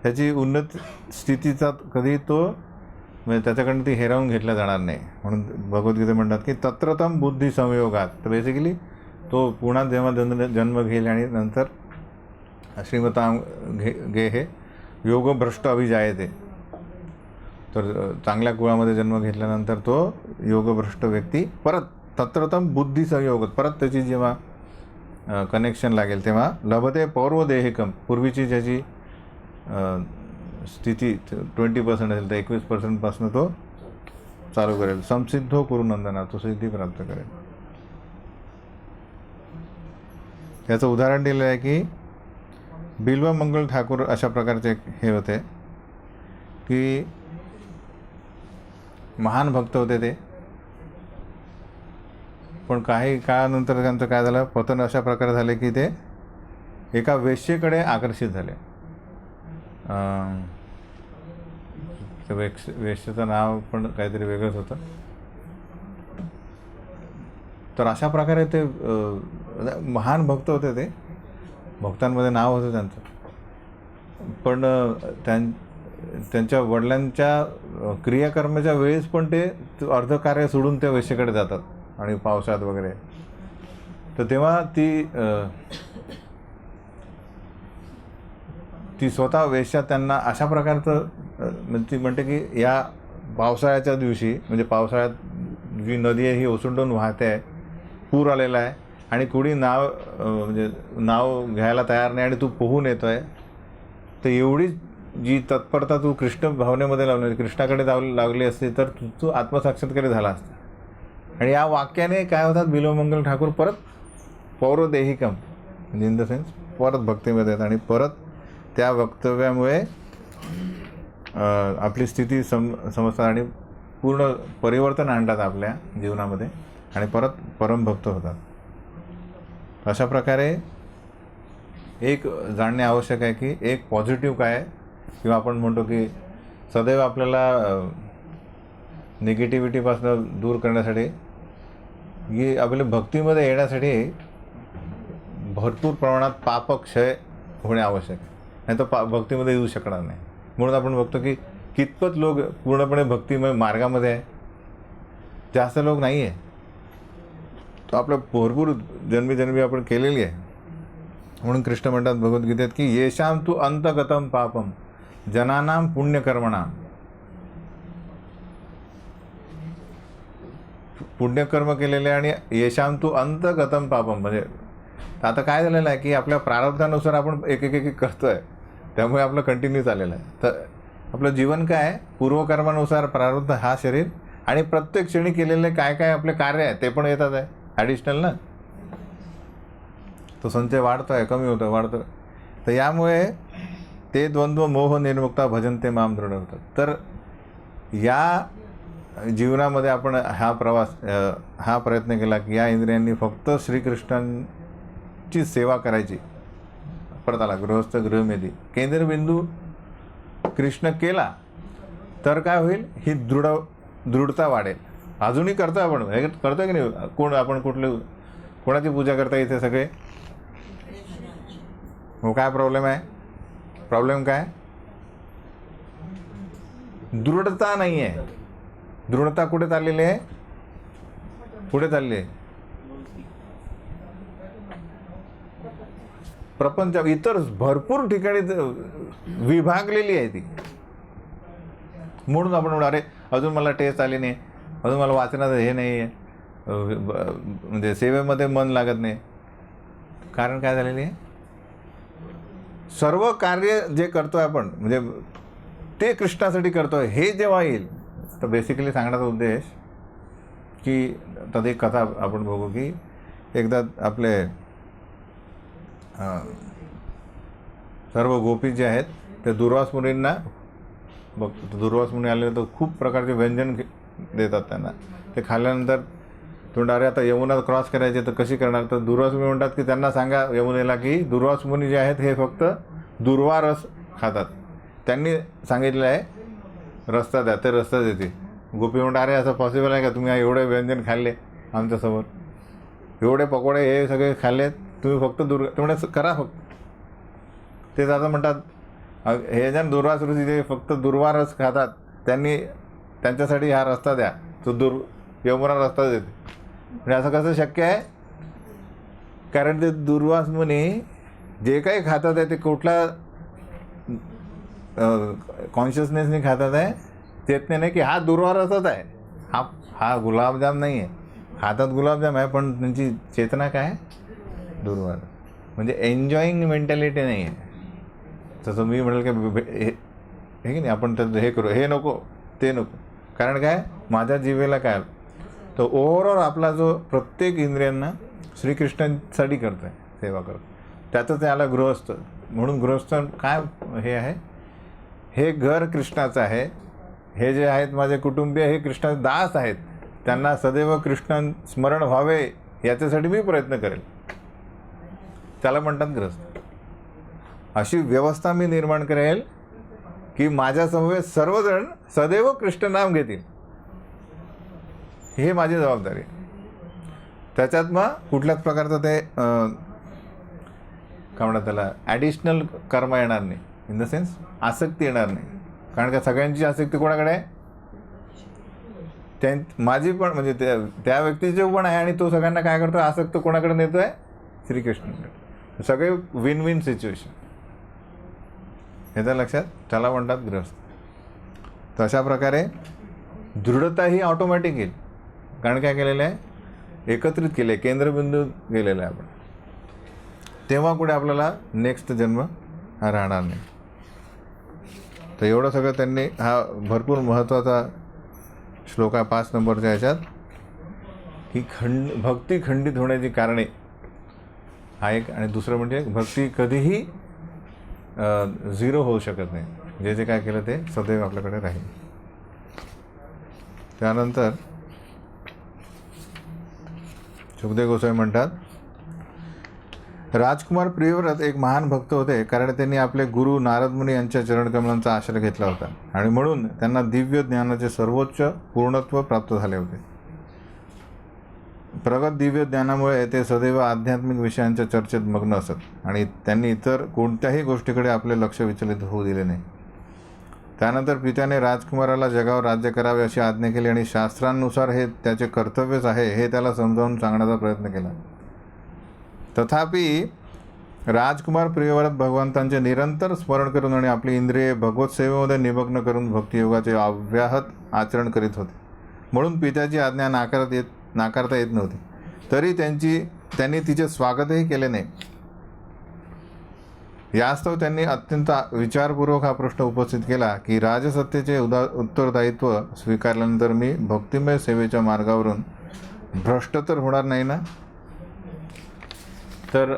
त्याची उन्नत स्थितीचा कधी तो म्हणजे त्याच्याकडून ती हेरावून घेतल्या जाणार नाही. म्हणून भगवद्गीता म्हणतात की तत्रतम बुद्धी संयोगात. तर बेसिकली तो पुन्हा जेव्हा जन्म घेईल आणि नंतर श्रीमतां गे हे योगभ्रष्ट अभिजायते, तर चांगल्या कुळामध्ये जन्म घेतल्यानंतर तो योगभ्रष्ट व्यक्ती परत तत्रतम बुद्धी संयोग परत त्याची जेव्हा कनेक्शन लागेल तेव्हा लभते पौर्वदेहिकम, पूर्वीची ज्याची स्थिती 20% असेल तर 21% तो चालू करेल. संसिद्धो कुरुनंदना, तो सिद्धी प्राप्त करेल. याचं उदाहरण दिलं आहे की बिल्वमंगल ठाकूर अशा प्रकारचे हे होते की महान भक्त होते ते, पण काही काळानंतर त्यांचं काय झालं, पतन अशा प्रकारे झाले की ते एका वेश्येकडे आकर्षित झाले. वेश्येचं नाव पण काहीतरी वेगळंच होतं. तर अशा प्रकारे ते महान भक्त होते, ते भक्तांमध्ये नाव होतं त्यांचं, पण त्यांच्या वडिलांच्या क्रियाकर्माच्या वेळेस पण ते अर्ध कार्य सोडून त्या वेश्येकडे जातात आणि पावसाळ्यात वगैरे. तर तेव्हा ती स्वतः वेश्या त्यांना अशा प्रकारचं ती म्हणते की या पावसाळ्याच्या दिवशी, म्हणजे पावसाळ्यात जी नदी आहे ही ओसंडून वाहते आहे, पूर आलेला आहे आणि कुणी म्हणजे नाव घ्यायला तयार नाही आणि तू पोहून येतो आहे, तर एवढी जी तत्परता तू कृष्ण भावनेमध्ये लावली, कृष्णाकडे लागली असती तर तू आत्मसाक्षात्कारी झाला असता. आणि या वाक्याने काय होतात, बिल्वमंगल ठाकूर परत पौर्वदेहिकम म्हणजे इन द सेन्स परत भक्तीमध्ये येतात आणि परत त्या वक्तव्यामुळे आपली स्थिती समजतात आणि पूर्ण परिवर्तन आणतात आपल्या जीवनामध्ये आणि परत परमभक्त होतात. अशा प्रकारे एक जाणणे आवश्यक आहे की एक पॉझिटिव्ह काय आहे, किंवा आपण म्हणतो की सदैव आपल्याला निगेटिव्हिटीपासून दूर करण्यासाठी की आपल्या भक्तीमध्ये येण्यासाठी भरपूर प्रमाणात पापक्षय होणे आवश्यक आहे, नाही तर भक्तीमध्ये येऊ शकणार नाही. म्हणून आपण बघतो की कितपत लोक पूर्णपणे भक्तिमय मार्गामध्ये आहे, जास्त लोक नाही आहे. तो आपलं भरपूर जन्मी आपण केलेली आहे. म्हणून कृष्ण म्हणतात भगवद्गीतेत की येशाम तू अंतगतम पापम जनानाम पुण्यकर्मणाम, पुण्यकर्म केलेले आणि येशाम तू अंतगतम पापम, म्हणजे आता काय झालेलं आहे की आपल्या प्रारब्धानुसार आपण एक करतोय, त्यामुळे आपलं कंटिन्यू चाललेलं आहे. तर आपलं जीवन काय आहे, पूर्वकर्मानुसार प्रारब्ध हा शरीर आणि प्रत्येक क्षणी केलेले काय आपले कार्य आहे ते पण येतात आहे ॲडिशनल ना. तो संचय वाढतो आहे, कमी होतो, वाढतो. तर यामुळे ते द्वंद्व मोह निर्मुक्ता भजनते माम दृढ होतात. तर या जीवनामध्ये आपण हा प्रयत्न केला की या इंद्रियांनी फक्त श्रीकृष्णांची सेवा करायची. परत आला गृहस्थ गृहमेधी, केंद्रबिंदू कृष्ण केला तर काय होईल, ही दृढता वाढेल. अजूनही करतो आपण, हे करतोय की नाही, आपण कोणाची पूजा करता इथे सगळे, हो काय प्रॉब्लेम आहे, प्रॉब्लेम काय, दृढता नाही आहे. दृढता कुठे चाललेली आहे, पुढे चालली आहे प्रपंच, इतर भरपूर ठिकाणी विभागलेली आहे ती. म्हणून आपण म्हणू अरे अजून मला टेस्ट आली नाही, अजून मला वाचनाचं हे नाही आहे, म्हणजे सेवेमध्ये मन लागत नाही. कारण काय झालेली आहे, सर्व कार्य जे करतोय आपण म्हणजे ते कृष्णासाठी करतोय हे जेव्हा येईल. तर बेसिकली सांगण्याचा उद्देश की तर एक कथा आपण बघू की एकदा आपले सर्व गोपी जे आहेत ते दुर्वास मुनींना दुर्वास मुनी आले तर खूप प्रकारचे व्यंजन देतात त्यांना. ते खाल्ल्यानंतर अरे आता यमुना क्रॉस करायचे तर कशी करणार, तर दुर्वास मुनी म्हणतात की त्यांना सांगा यमुनेला की दुर्वास मुनी जे आहेत हे फक्त दुर्वा रस खातात. त्यांनी सांगितलं आहे रस्ता द्या, ते रस्ता देते. गोपी म्हणतात अरे असं पॉसिबल आहे का, तुम्ही एवढे व्यंजन खाल्ले आमच्यासमोर, एवढे पकोडे हे सगळे खाल्ले, तुम्ही फक्त तेवढे करा फक्त. ते जाता म्हणतात हे जण दुर्वास ऋषी जे फक्त दुर्वा रस खातात, त्यांच्यासाठी हा रस्ता द्या, तो यमुना रस्ता देते. म्हणजे असं कसं शक्य आहे, कारण ते दुर्वास मुनी जे काही खातात आहे ते कुठला कॉन्शियसनेसने खातात आहे, चेतनेने की हा दुर्वारसच आहे, हा गुलाबजाम नाही आहे, हातात गुलाबजाम आहे पण त्यांची चेतना काय आहे, दुर्वारस. म्हणजे एन्जॉईंग मेंटॅलिटी नाही आहे. तसं मी म्हणाल की हे की नाही, आपण त्याचं हे करू, हे नको ते नको. कारण काय, माझ्या जीवेला काय. तर ओव्हरऑल आपला जो प्रत्येक इंद्रियांना श्रीकृष्णांसाठी करतो आहे, सेवा करतो, त्याचं त्याला गृहस्थ. म्हणून गृहस्थ काय हे आहे, हे घर कृष्णाचं आहे, हे जे आहेत माझे कुटुंबीय हे कृष्णाचे दास आहेत, त्यांना सदैव कृष्ण स्मरण व्हावे याच्यासाठी मी प्रयत्न करेल. त्याला म्हणतात गृहस्थ. अशी व्यवस्था मी निर्माण करेल की माझ्यासमवेत सर्वजण सदैव कृष्ण नाम घेतील. हे माझी जबाबदारी आहे. त्याच्यात मग कुठल्याच प्रकारचं ते काय म्हणतात त्याला ॲडिशनल कर्म येणार नाही, इन द सेन्स आसक्ती येणार नाही. कारण का सगळ्यांची आसक्ती कोणाकडे आहे, माझी पण, म्हणजे त्या व्यक्तीचे पण आहे, आणि तो सगळ्यांना काय करतो, आसक्त कोणाकडे नेतो आहे, श्रीकृष्णाकडे. सगळे विन विन सिच्युएशन. ह्याच्या लक्षात, त्याला म्हणतात गृहस्थ. तर अशा प्रकारे दृढता ही ऑटोमॅटिक येईल. कारण काय केलेलं आहे, एकत्रित केले, केंद्रबिंदू गेलेला आहे आपण. तेव्हा कुठे आपल्याला नेक्स्ट जन्म हा राहणार नाही. तर एवढं सगळं त्यांनी, हा भरपूर महत्त्वाचा श्लोक आहे 5 नंबरच्या ह्याच्यात, की भक्ती खंडित होण्याची कारणे हा एक. आणि दुसरं म्हणजे भक्ती कधीही झिरो होऊ शकत नाही. जे जे काय केलं ते सदैव आपल्याकडे राहील. त्यानंतर सुखदेव गोस्वामी म्हणतात, राजकुमार प्रियव्रत एक महान भक्त होते, कारण त्यांनी आपले गुरु नारद मुनी यांच्या चरणकमलांचा आश्रय घेतला होता, आणि म्हणून त्यांना दिव्य ज्ञानाचे सर्वोच्च पूर्णत्व प्राप्त झाले होते. प्रगत दिव्य ज्ञानामुळे ते सदैव आध्यात्मिक विषयांच्या चर्चेत मग्न असत, आणि त्यांनी इतर कोणत्याही गोष्टीकडे आपले लक्ष विचलित होऊ दिले नाही. त्यानंतर पित्याने राजकुमाराला जगावर राज्य करावे अशी आज्ञा केली, आणि शास्त्रांनुसार हे त्याचे कर्तव्यच आहे हे त्याला समजावून सांगण्याचा प्रयत्न केला. तथापि राजकुमार प्रियव्रत भगवंतांचे निरंतर स्मरण करून आणि आपली इंद्रिये भगवत सेवेमध्ये निमग्न करून भक्तियोगाचे अव्याहत आचरण करीत होते. म्हणून पित्याची आज्ञा नाकारता येत नव्हती. तरी त्यांनी तिचे स्वागतही केले नाही. यास्तव त्यांनी अत्यंत विचारपूर्वक हा प्रश्न उपस्थित केला की राजसत्तेचे उत्तरदायित्व स्वीकारल्यानंतर मी भक्तिमय सेवेच्या मार्गावरून भ्रष्ट तर होणार नाही ना. तर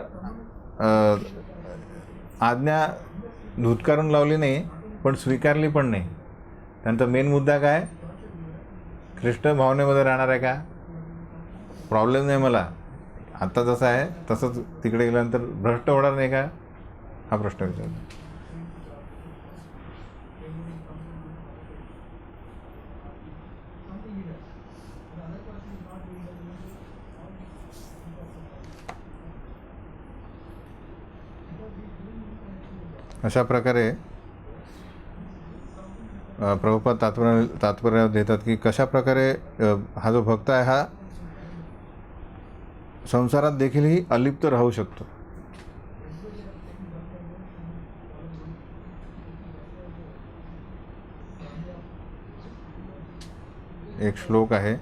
आज्ञा धुतकारून लावली नाही, पण स्वीकारली पण नाही. त्यांचा मेन मुद्दा काय, कृष्ण भावनेमध्ये राहणार आहे का, प्रॉब्लेम नाही मला, आत्ता जसं आहे तसंच तिकडे गेल्यानंतर भ्रष्ट होणार नाही का, हा प्रश्न विचारला. अशा प्रकारे प्रभुपाद तात्पर्य देतात की कशा प्रकारे हा जो भक्त आहे हा संसारात देखीलही अलिप्त राहू शकतो. एक श्लोक आहे,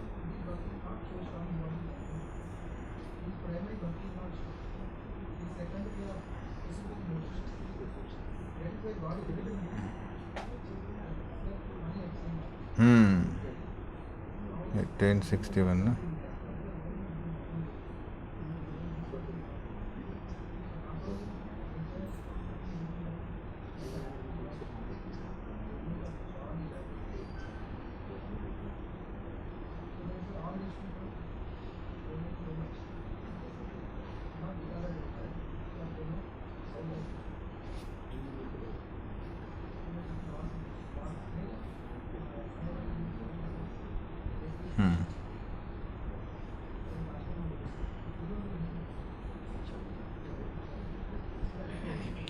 हम्म 1061 ना.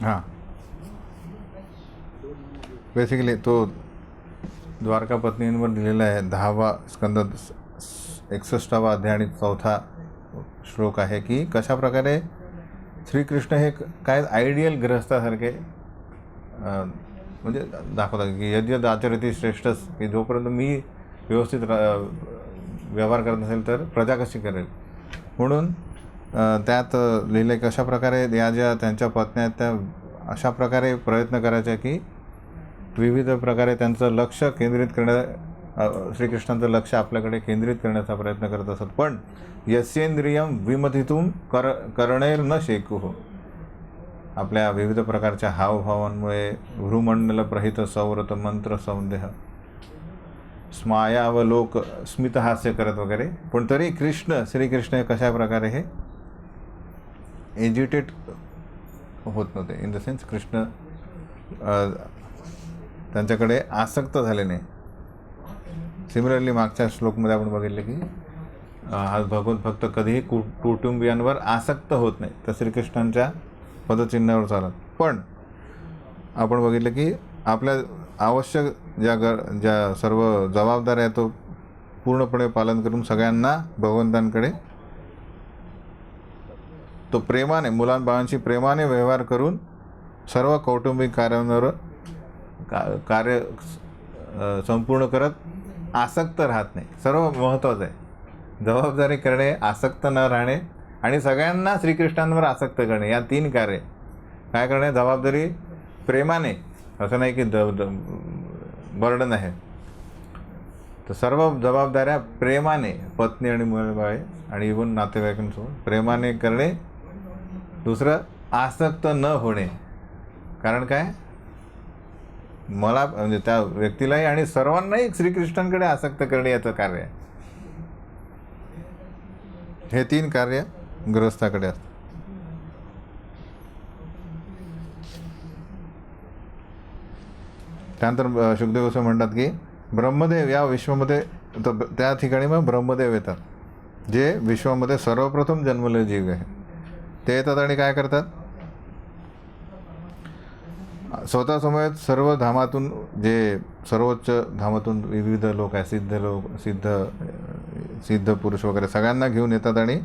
हां, बेसिकली तो द्वारका पत्नींवर दिलेला आहे 10वा स्कंद 61वा अध्याय आणि 4था श्लोक आहे की कशा प्रकारे श्रीकृष्ण हे काय आयडियल ग्रहस्थासारखे म्हणजे दाखवतात की यद्यद आचरती श्रेष्ठच, की जोपर्यंत मी व्यवस्थित व्यवहार करत नसेल तर प्रजा कशी करेल. म्हणून त्यात लिहिलं आहे कशा प्रकारे या ज्या त्यांच्या पत्न्या आहेत त्या अशा प्रकारे प्रयत्न करायचे की विविध प्रकारे त्यांचं लक्ष केंद्रित श्रीकृष्णांचं लक्ष आपल्याकडे केंद्रित करण्याचा प्रयत्न करत असत. पण यस्येंद्रियम विमथितुम करणेर न शेकुः, आपल्या विविध प्रकारच्या हावभावांमुळे भ्रूमंडल प्रहित सौरत मंत्र संदेह स्मायावलोक स्मितहास्य करत वगैरे, पण तरी श्रीकृष्ण हे कशा प्रकारे हे एजिटेट होत नव्हते. इन द सेन्स कृष्ण त्यांच्याकडे आसक्त झाले नाही. सिमिलरली मागच्या श्लोकमध्ये आपण बघितले की हा भगवत भक्त कधीही कुटुंबियांवर आसक्त होत नाही, तर श्रीकृष्णांच्या पदचिन्हावर चालत. पण आपण बघितलं की आपल्या आवश्यक ज्या सर्व जबाबदाऱ्या आहेत तो पूर्णपणे पालन करून सगळ्यांना भगवंतांकडे तो प्रेमाने मुलांबाळांशी प्रेमाने व्यवहार करून सर्व कौटुंबिक कार्यांवर कार्य संपूर्ण करत आसक्त राहत नाही. सर्व महत्त्वाचं आहे. जबाबदारी करणे, आसक्त न राहणे आणि सगळ्यांना श्रीकृष्णांवर आसक्त करणे, या 3 कार्य काय करणे. जबाबदारी प्रेमाने, असं नाही की बर्डन आहे, तर सर्व जबाबदाऱ्या प्रेमाने पत्नी आणि मुलबाळे आणि इव्हन नातेवाईकांसोबत प्रेमाने करणे. दुसरं आसक्त न होणे, कारण काय मला म्हणजे त्या व्यक्तीलाही आणि सर्वांनाही श्रीकृष्णांकडे आसक्त करणे याचं कार्य आहे. हे 3 कार्य गृहस्थाकडे असतात. त्यानंतर शुकदेव गोस्वामी म्हणतात की ब्रह्मदेव या विश्वामध्ये, त्या ठिकाणी मग ब्रह्मदेव येतात जे विश्वामध्ये सर्वप्रथम जन्मलेले जीव आहे. ते येतात आणि काय करतात, स्वतः समेत सर्व धामातून, जे सर्वोच्च धामातून विविध लोक आहे, सिद्ध पुरुष वगैरे सगळ्यांना घेऊन येतात आणि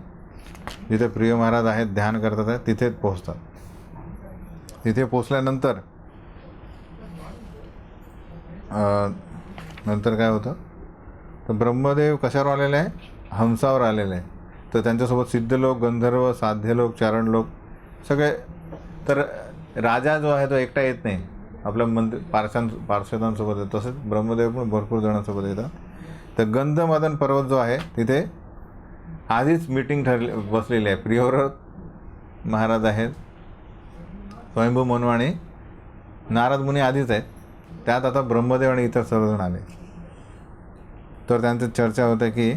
जिथे प्रिय महाराज आहेत ध्यान करतात आहेत तिथेच पोहोचतात. तिथे पोचल्यानंतर नंतर काय होतं, तर ब्रह्मदेव कशावर आलेले आहे, हंसावर आलेले आहे. तर त्यांच्यासोबत सिद्ध लोक, गंधर्व, साध्य लोक, चारण लोक सगळे. तर राजा जो आहे तो एकटा येत नाही, आपल्या पार्षदांसोबत येतो. तसेच ब्रह्मदेव पण भरपूर जणांसोबत येतात. तर गंधमादन पर्वत जो आहे तिथे आधीच मीटिंग बसलेली आहे. प्रियव्रत महाराज आहेत, स्वयंभू मनु आणि नारद मुनी आधीच आहेत. त्यात आता ब्रह्मदेव आणि इतर सर्वजण आले. तर त्यांची चर्चा होते की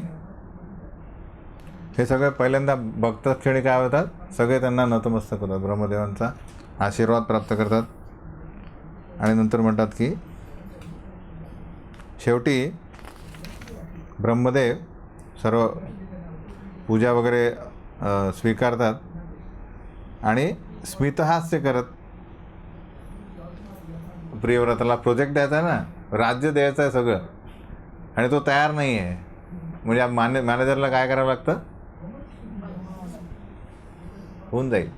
हे सगळे पहिल्यांदा भक्तक्षणी काय होतात, सगळे त्यांना नतमस्तक होतात, ब्रह्मदेवांचा आशीर्वाद प्राप्त करतात. आणि नंतर म्हणतात की शेवटी ब्रह्मदेव सर्व पूजा वगैरे स्वीकारतात आणि स्मितहास्य करत, प्रियव्रताला प्रोजेक्ट द्यायचा आहे ना, राज्य द्यायचं आहे सगळं, आणि तो तयार नाही आहे. म्हणजे मॅनेजरला काय करावं लागतं, होऊन जाईल,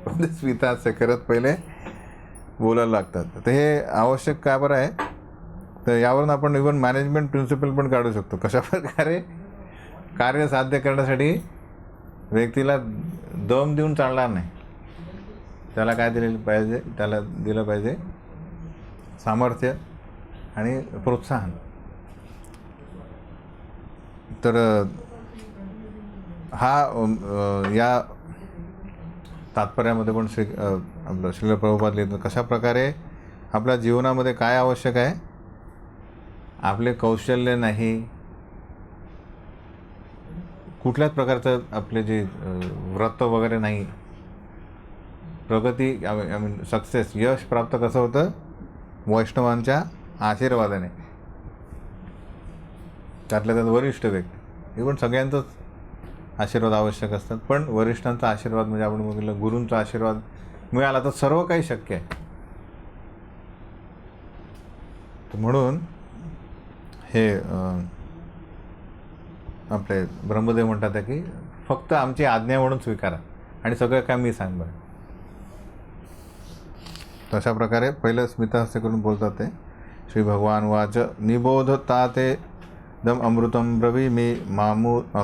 पण स्मितहास्य करत पहिले बोलायला लागतात. तर हे आवश्यक का बरं आहे, तर यावरून आपण इव्हन मॅनेजमेंट प्रिन्सिपल पण काढू शकतो. कशा प्रकारे कार्य साध्य करण्यासाठी व्यक्तीला दम देऊन चालणार नाही. त्याला काय दिलेलं पाहिजे, त्याला दिलं पाहिजे सामर्थ्य आणि प्रोत्साहन. तर हा या तात्पर्यामध्ये पण आपलं श्रील प्रभुपाद लिहितात कशा प्रकारे आपल्या जीवनामध्ये काय आवश्यक आहे, आपले कौशल्य नाही, कुठल्याच प्रकारचं आपले जे व्रत वगैरे नाही, प्रगती आय मीन सक्सेस, यश प्राप्त कसं होतं, वैष्णवांच्या आशीर्वादाने. त्यातल्या त्यात वरिष्ठ व्यक्ती, इव्हन सगळ्यांचंच आशीर्वाद आवश्यक असतात, पण वरिष्ठांचा आशीर्वाद म्हणजे आपण बघितलं गुरूंचा आशीर्वाद मिळाला तर सर्व काही शक्य आहे. तर म्हणून हे आपले ब्रह्मदेव म्हणतात की फक्त आमची आज्ञा म्हणून स्वीकारा आणि सगळं काय मी सांग बरं. अशा प्रकारे पहिलं स्मितहास्य करून बोलतात ते. श्री भगवान वाच निबोधता ते दम अमृतं ब्रवीमि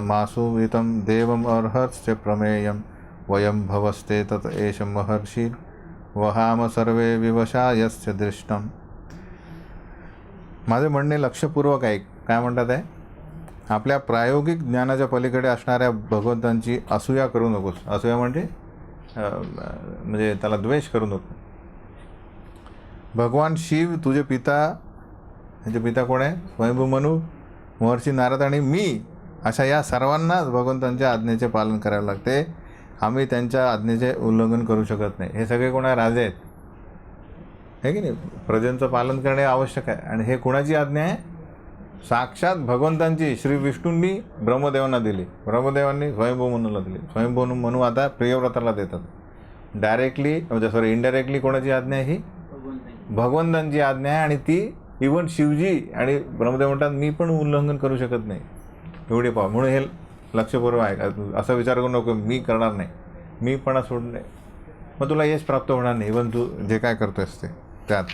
मासुवितं देवम अर्हस्य प्रमेयं वयं भवस्ते तत एष महर्षि वहाम सर्वे विवशा यस्य दृष्टम. माझे म्हणणे लक्षपूर्वक ऐक. काय म्हणतात आहे? आपल्या प्रायोगिक ज्ञानाच्या पलीकडे असणाऱ्या भगवंतांची असूया करू नकोस. असूया म्हणजे त्याला द्वेष करू नको. भगवान शिव तुझे पिता, ह्याचे पिता कोण आहे? स्वयंभू मनू, महर्षी नारद आणि मी, अशा या सर्वांनाच भगवंतांच्या आज्ञेचे पालन करावे लागते. आम्ही त्यांच्या आज्ञेचे उल्लंघन करू शकत नाही. हे सगळे कोणा राजे आहेत, हे की नाही? प्रजेंचं पालन करणे आवश्यक आहे. आणि हे कोणाची आज्ञा आहे? साक्षात भगवंतांची. श्री विष्णूंनी ब्रह्मदेवांना दिली, ब्रह्मदेवांनी स्वयंभू मनूला दिली, स्वयंभू मनू आता प्रियव्रताला देतात. डायरेक्टली म्हणजे इनडायरेक्टली कोणाची आज्ञा आहे? ही भगवंतांची आज्ञा आहे. आणि ती इव्हन शिवजी आणि ब्रह्मदेव म्हणतात मी पण उल्लंघन करू शकत नाही. एवढी पाव. म्हणून हे लक्षपूर्वक आहे. असा विचार करू नको मी करणार नाही, मी पण सोडणे, मग तुला यश प्राप्त होणार नाही. इव्हन तू जे काय करतोयस ते त्यात.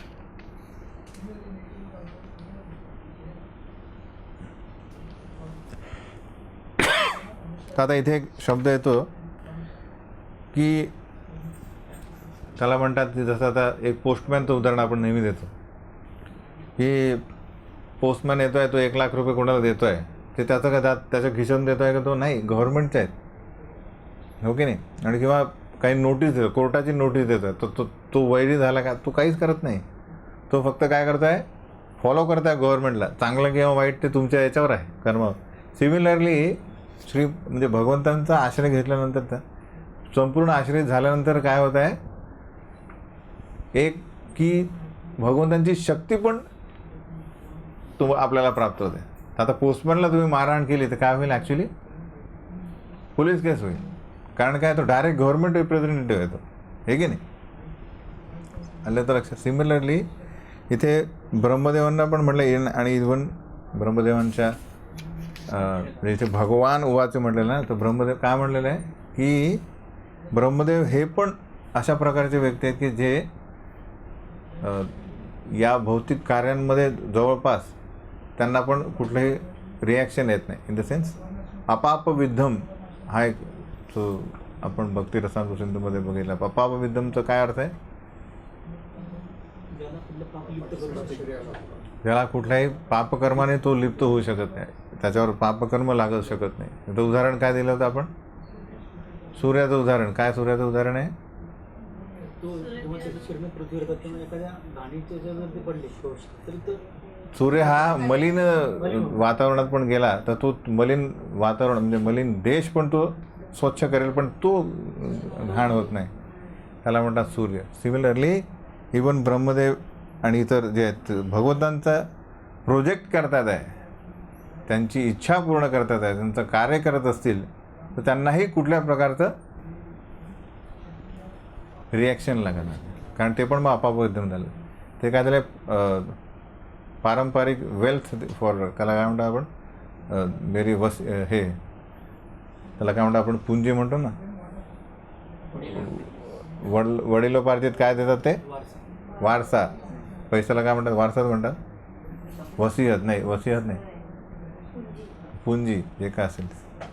तर आता इथे एक शब्द येतो की त्याला म्हणतात की जसं आता एक पोस्टमॅनचं उदाहरण आपण नेहमी देतो की पोस्टमॅन येतो आहे, तो 1 लाख रुपये कोणाला देतो आहे, ते त्याचं का त्याच्या खिशातून देतो आहे का? तो नाही, गव्हर्नमेंटचे आहेत, हो की नाही? आणि किंवा काही नोटीस देतो, कोर्टाची नोटीस देतो आहे, तो वैरी झाला का? तो काहीच करत नाही. तो फक्त काय करतो आहे? फॉलो करत आहे गव्हर्नमेंटला. चांगलं किंवा वाईट ते तुमच्या याच्यावर आहे, कर्म. सिमिलरली म्हणजे भगवंतांचा आश्रय घेतल्यानंतर त्या संपूर्ण आश्रय झाल्यानंतर काय होत आहे? एक की भगवंतांची शक्ती पण आपल्याला प्राप्त होते. आता पोस्टमॅनला तुम्ही मारहाण केली तर काय होईल? ॲक्च्युली पोलीस केस होईल. कारण काय? तो डायरेक्ट गव्हर्नमेंट रिप्रेझेंटेटिव्ह येतो, हे की नाही? आलं तर लक्षात. सिमिलरली इथे ब्रह्मदेवांना पण म्हटलं, आणि इव्हन ब्रह्मदेवांच्या इथे भगवान उवाचे म्हटलेलं ना, तर ब्रह्मदेव काय म्हणलेलं आहे की ब्रह्मदेव हे पण अशा प्रकारचे व्यक्ती आहेत की जे या भौतिक कार्यांमध्ये जवळपास त्यांना पण कुठलंही रिॲक्शन येत नाही. इन द सेन्स अपापविद्धम हा एक जो आपण भक्ती रसामृत सिंधूमध्ये बघितला. अपापविद्धमचा काय अर्थ आहे? ज्याला कुठल्याही पापकर्माने तो लिप्त होऊ शकत नाही, त्याच्यावर पापकर्म लागू शकत नाही. तर उदाहरण काय दिलं होतं आपण? सूर्याचं उदाहरण. काय सूर्याचं उदाहरण आहे? सूर्य हा मलिन वातावरणात पण गेला तर तो मलिन वातावरण म्हणजे मलिन देश पण तो स्वच्छ करेल, पण तो घाण होत नाही, त्याला म्हणतात सूर्य. सिमिलरली इवन ब्रह्मदेव आणि इतर जे आहेत भगवंतांचा प्रोजेक्ट करतात आहे, त्यांची इच्छा पूर्ण करतात आहे, त्यांचं कार्य करत असतील तर त्यांनाही कुठल्या प्रकारचं रिॲक्शन लागणार, कारण ते पण मग अपापविद्धम झालं. ते काय झालं? पारंपरिक वेल्थ फॉर, त्याला काय म्हणतो आपण? मेरी हे त्याला काय म्हणतो आपण? पुंजी म्हणतो ना. वडिलोपार्जित काय देतात ते? वारसा. पैशाला काय म्हणतात? वारसाच म्हणतात. वसियत नाही, वसियत नाही, पुंजी जे काय असेल.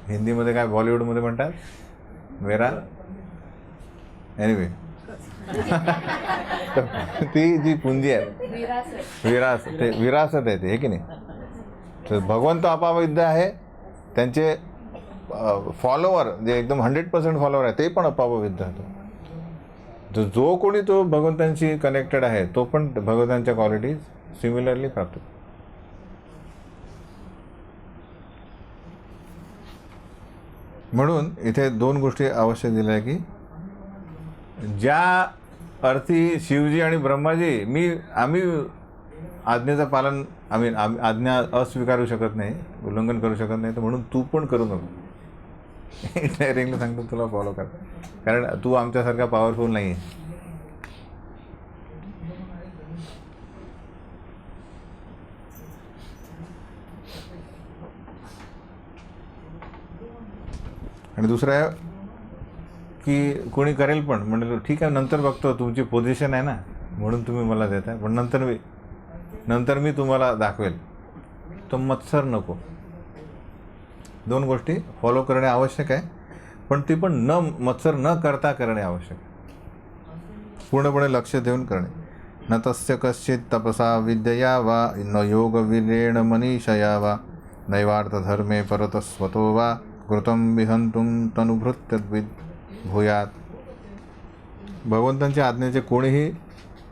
हिंदीमध्ये काय, बॉलिवूडमध्ये म्हणतात मेरा, एनिवे ती जी पुंजी आहे, विरासत आहे ते, हे की नाही? तर भगवंत अपाविद्य आहे, त्यांचे फॉलोवर जे एकदम 100% फॉलोवर आहे ते पण अपाविद्य आहे. तर जो कोणी तो भगवंतांशी कनेक्टेड आहे तो पण भगवंतांच्या क्वालिटीज सिमिलरली प्राप्त. म्हणून इथे 2 गोष्टी आवश्यक दिल्या आहे की ज्या अर्थी शिवजी आणि ब्रह्माजी आम्ही आज्ञेचं पालन, आम्ही आज्ञा अस्वीकारू शकत नाही, उल्लंघन करू शकत नाही, तर म्हणून तू पण करू नको. डायरेक्टली सांगतो तुला फॉलो कर, कारण तू आमच्यासारखा पॉवरफुल नाही आहे. आणि दुसरं आहे की कोणी करेल पण म्हणजे ठीक आहे, नंतर बघतो तुमची पोझिशन आहे ना, म्हणून तुम्ही मला देताय, पण नंतर मी तुम्हाला दाखवेल. तो मत्सर नको. 2 गोष्टी फॉलो करणे आवश्यक आहे, पण ती पण मत्सर न करता करणे आवश्यक आहे. पूर्णपणे लक्ष देऊन करणे. न तस्य कश्चित तपसा विद्यया वा न योगवीर्येण मनीषया वा नैवार्थधर्मे परतस्वतो वा कृतं विहंतुं तनुभृत्यद्विद भूयात. भगवंतांच्या आज्ञेचे कोणीही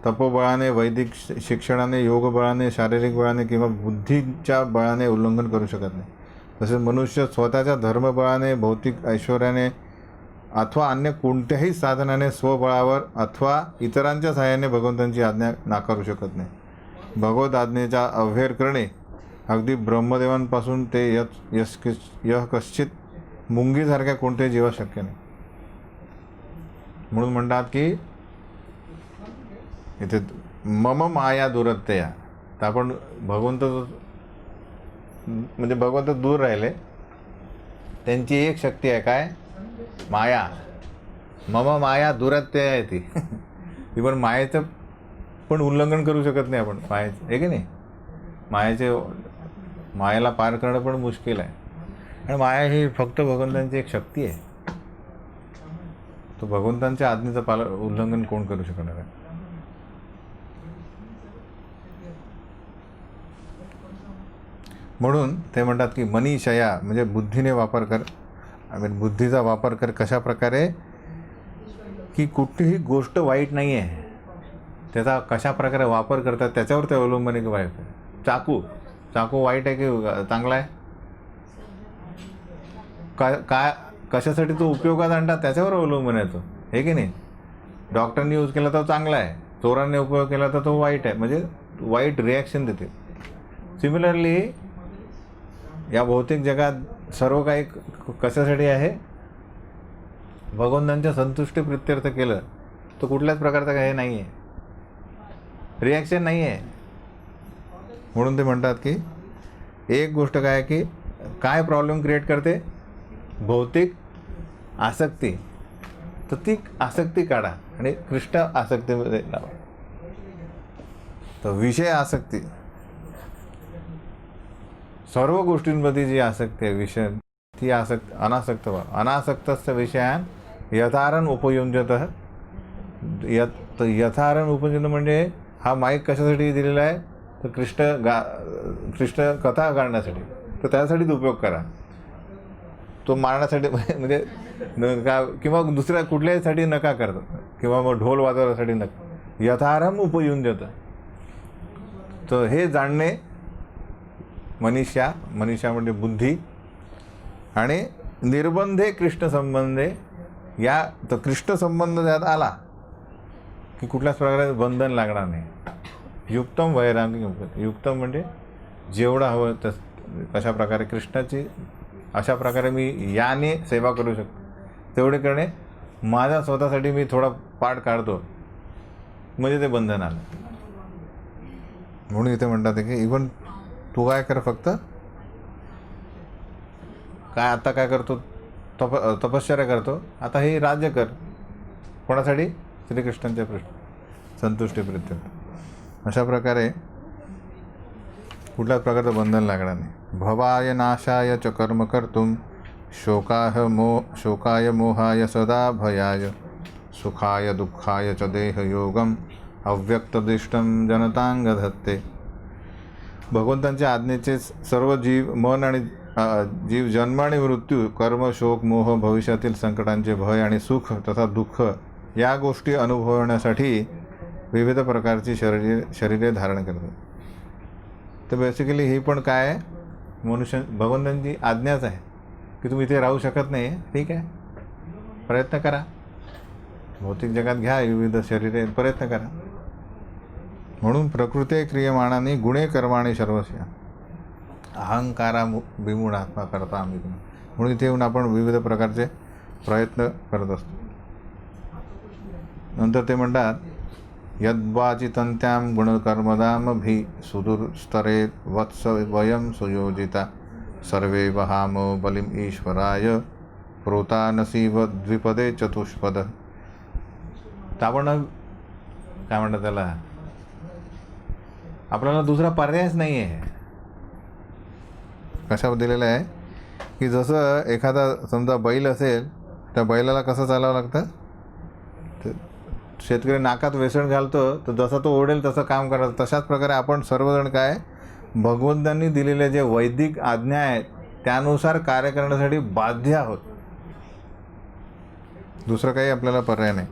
तपोबळाने, वैदिक शिक्षणाने, योगबळाने, शारीरिक बळाने किंवा बुद्धीच्या बळाने उल्लंघन करू शकत नाही. तसेच मनुष्य स्वतःच्या धर्मबळाने, भौतिक ऐश्वर्याने अथवा अन्य कोणत्याही साधनाने, स्वबळावर अथवा इतरांच्या सहाय्याने भगवंतांची आज्ञा नाकारू शकत नाही. भगवत आज्ञेचा अव्हेर करणे अगदी ब्रह्मदेवांपासून ते यह कश्चित मुंगीसारख्या कोणत्याही जीवा शक्य नाही. म्हणून म्हणतात की इथे मम माया दुरत्तया. तर आपण भगवंत दूर राहिले, त्यांची एक शक्ती आहे, काय? माया. मम माया दुरत्तया आहे ती. ती पण मायेचं पण उल्लंघन करू शकत नाही आपण, मायेचं, आहे की नाही? मायेला पार करणं पण मुश्किल आहे. आणि माया ही फक्त भगवंतांची एक शक्ती आहे. तो भगवंतांच्या आज्ञेचं उल्लंघन कोण करू शकणार आहे? म्हणून ते म्हणतात की मनीषया म्हणजे बुद्धीने वापर कर. बुद्धीचा वापर कर. कशा प्रकारे? की कुठलीही गोष्ट वाईट नाही आहे, त्याचा कशा प्रकारे वापर करतात त्याच्यावर ते अवलंबून आहे की वाईट आहे. चाकू वाईट आहे की चांगला आहे? काय कशासाठी तो उपयोगात आणतात त्याच्यावर अवलंबून आहे तो, हे की नाही? डॉक्टरने यूज केला तर चांगला आहे, चोरांनी उपयोग केला तर तो वाईट आहे, म्हणजे वाईट रिॲक्शन देते. सिमिलरली या भौतिक जगात सर्व काही कशासाठी आहे? भगवंतांच्या संतुष्टी प्रित्यर्थ केलं तर कुठल्याच प्रकारचं काही नाही आहे, रिॲक्शन नाही आहे. म्हणून ते म्हणतात की एक गोष्ट काय की काय प्रॉब्लेम क्रिएट करते? भौतिक आसक्ती. तर ती आसक्ती काढा आणि कृष्ण आसक्तीमध्ये लावा. तर विषय आसक्ती, सर्व गोष्टींमध्ये जी आसक्ती आहे विषय, ती अनासक्त व्हा. अनासक्तस्य विषयान यथारण उपयुंजतः. यथारण उपयुंज म्हणजे हा माईक कशासाठी दिलेला आहे? तर कृष्ण कथा गाण्यासाठी. तर त्यासाठीच उपयोग करा. तो मारण्यासाठी म्हणजे नका किंवा दुसऱ्या कुठल्यासाठी नका करता, किंवा मग ढोल वाजवण्यासाठी नका. यथारम उपयुंजत. तर हे जाणणे मनीषा म्हणजे बुद्धी. आणि निर्बंधे कृष्ण संबंधे. या तर कृष्ण संबंध त्यात आला की कुठल्याच प्रकारे बंधन लागणार नाही. युक्तम वैराग्य. युक्तम म्हणजे जेवढं हवं कशा प्रकारे कृष्णाची अशा प्रकारे मी याने सेवा करू शकतो तेवढे करणे. माझ्या स्वतःसाठी मी थोडा पाठ काढतो म्हणजे ते बंधन आलं. म्हणून इथे म्हणतात की इव्हन तू काय कर, फक्त काय आता काय करतो? तपश्चर्या करतो. आता हे राज्य कर. कोणासाठी? श्रीकृष्णांच्या संतुष्टी प्रित्यर्थ. अशा प्रकारे कुठल्याच प्रकारचं बंधन लागणार नाही. भवाय नाशाय च कर्म कर्तुम शोकाय मोहाय सदा भयाय सुखाय दुःखाय च देहयोगम अव्यक्तदिष्टम जनतांग धत्ते. भगवंतांच्या आज्ञेचे सर्व जीव, मन आणि जीव जन्म आणि मृत्यू, कर्म, शोक, मोह, भविष्यातील संकटांचे भय आणि सुख तथा दुःख या गोष्टी अनुभवण्यासाठी विविध प्रकारची शरीरे धारण करतात. तर बेसिकली ही पण काय आहे? भगवंतांची आज्ञाच आहे की तुम्ही इथे राहू शकत नाही. ठीक आहे, प्रयत्न करा, भौतिक जगात घ्या विविध शरीरे, प्रयत्न करा. म्हणून प्रकृते क्रियमाणाने गुणे कर्माणे सर्वस्या अहंकारा विमूढात्मा करता आम्ही. म्हणून इथे येऊन आपण विविध प्रकारचे प्रयत्न करत असतो. नंतर ते म्हणतात यद्वाचितंत्यां गुणकर्मदामभि सुदुस्तरे वत्स वयं सुयोजिता सर्वे वहामो बलिम ईश्वराय प्रोता नसीव द्विपदे चतुष्पद. तर आपण काय म्हणतात त्याला, आपल्याला दुसरा पर्यायच नाही आहे. कशा दिलेलं आहे की जसं एखादा समजा बैल असेल, त्या बैलाला कसं चालावं लागतं, तर शेतकरी नाकात वेसण घालतो, तर जसा तो ओढेल तसं काम करायचं. तशाच प्रकारे आपण सर्वजण काय भगवंतांनी दिलेले जे वैदिक आज्ञा आहेत त्यानुसार कार्य करण्यासाठी बाध्य आहोत. दुसरं काही आपल्याला पर्याय नाही.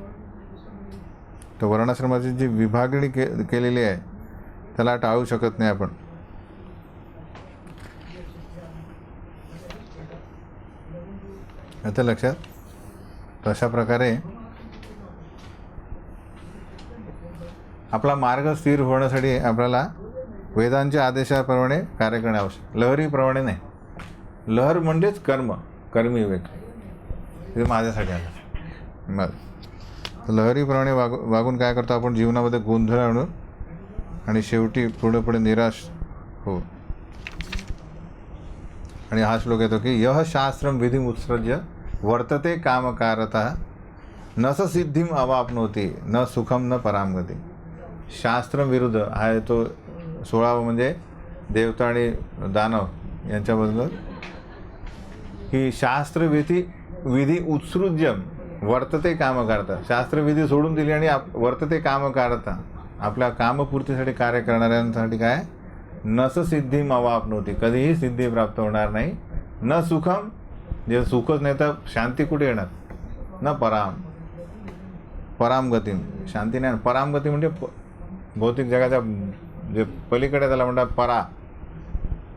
तर वर्णाश्रमाची जी विभागणी केलेली आहे त्याला टाळू शकत नाही आपण. आता लक्षात. तशा प्रकारे आपला मार्ग स्थिर होण्यासाठी आपल्याला वेदांच्या आदेशाप्रमाणे कार्य करणे आवश्यक. लहरीप्रमाणे नाही. लहर म्हणजेच कर्म, कर्मी विवेक. हे माझ्यासाठी आलं. मग लहरीप्रमाणे वागून काय करतो आपण, जीवनामध्ये गोंधळ आणू आणि शेवटी पुढे निराश हो. आणि हा श्लोक येतो की यह शास्त्रम विधी उत्सृज्य वर्तते कामकारतः न स सिद्धिम अवाप्नोति न सुखम न परामगती. शास्त्र विरुद्ध हा येतो 16 म्हणजे देवता आणि दानव यांच्याबद्दल की शास्त्रविधी विधी उत्सृज्यम वर्तते कामकारता. शास्त्रविधी सोडून दिली आणि वर्तते कामकारता, आपल्या कामपूर्तीसाठी कार्य करणाऱ्यांसाठी काय, न स सिद्धिम अवाप्नोति, कधीही सिद्धी प्राप्त होणार नाही. न सुखम, जे सुखच नाही तर शांती कुठे येणार. न परामगती, शांती नाही. परामगती म्हणजे भौतिक जगाच्या जे पलीकडे त्याला म्हणतात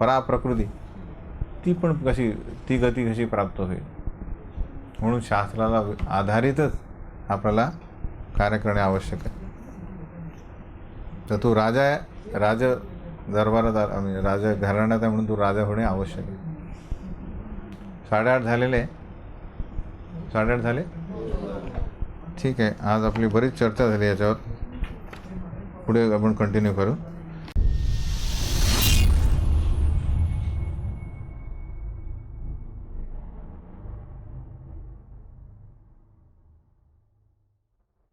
परा प्रकृती, ती पण कशी, ती गती कशी प्राप्त होईल. म्हणून शास्त्राला आधारितच आपल्याला कार्य करणे आवश्यक आहे. तर तू राजा आहे, राज दरबारात राजा घराण्यात आहे म्हणून तू राजा होणे आवश्यक आहे. 8:30 झालेले. 8:30 झाले. ठीक आहे. आज आपली बरीच चर्चा झाली याच्यावर. पुढे आपण कंटिन्यू करू.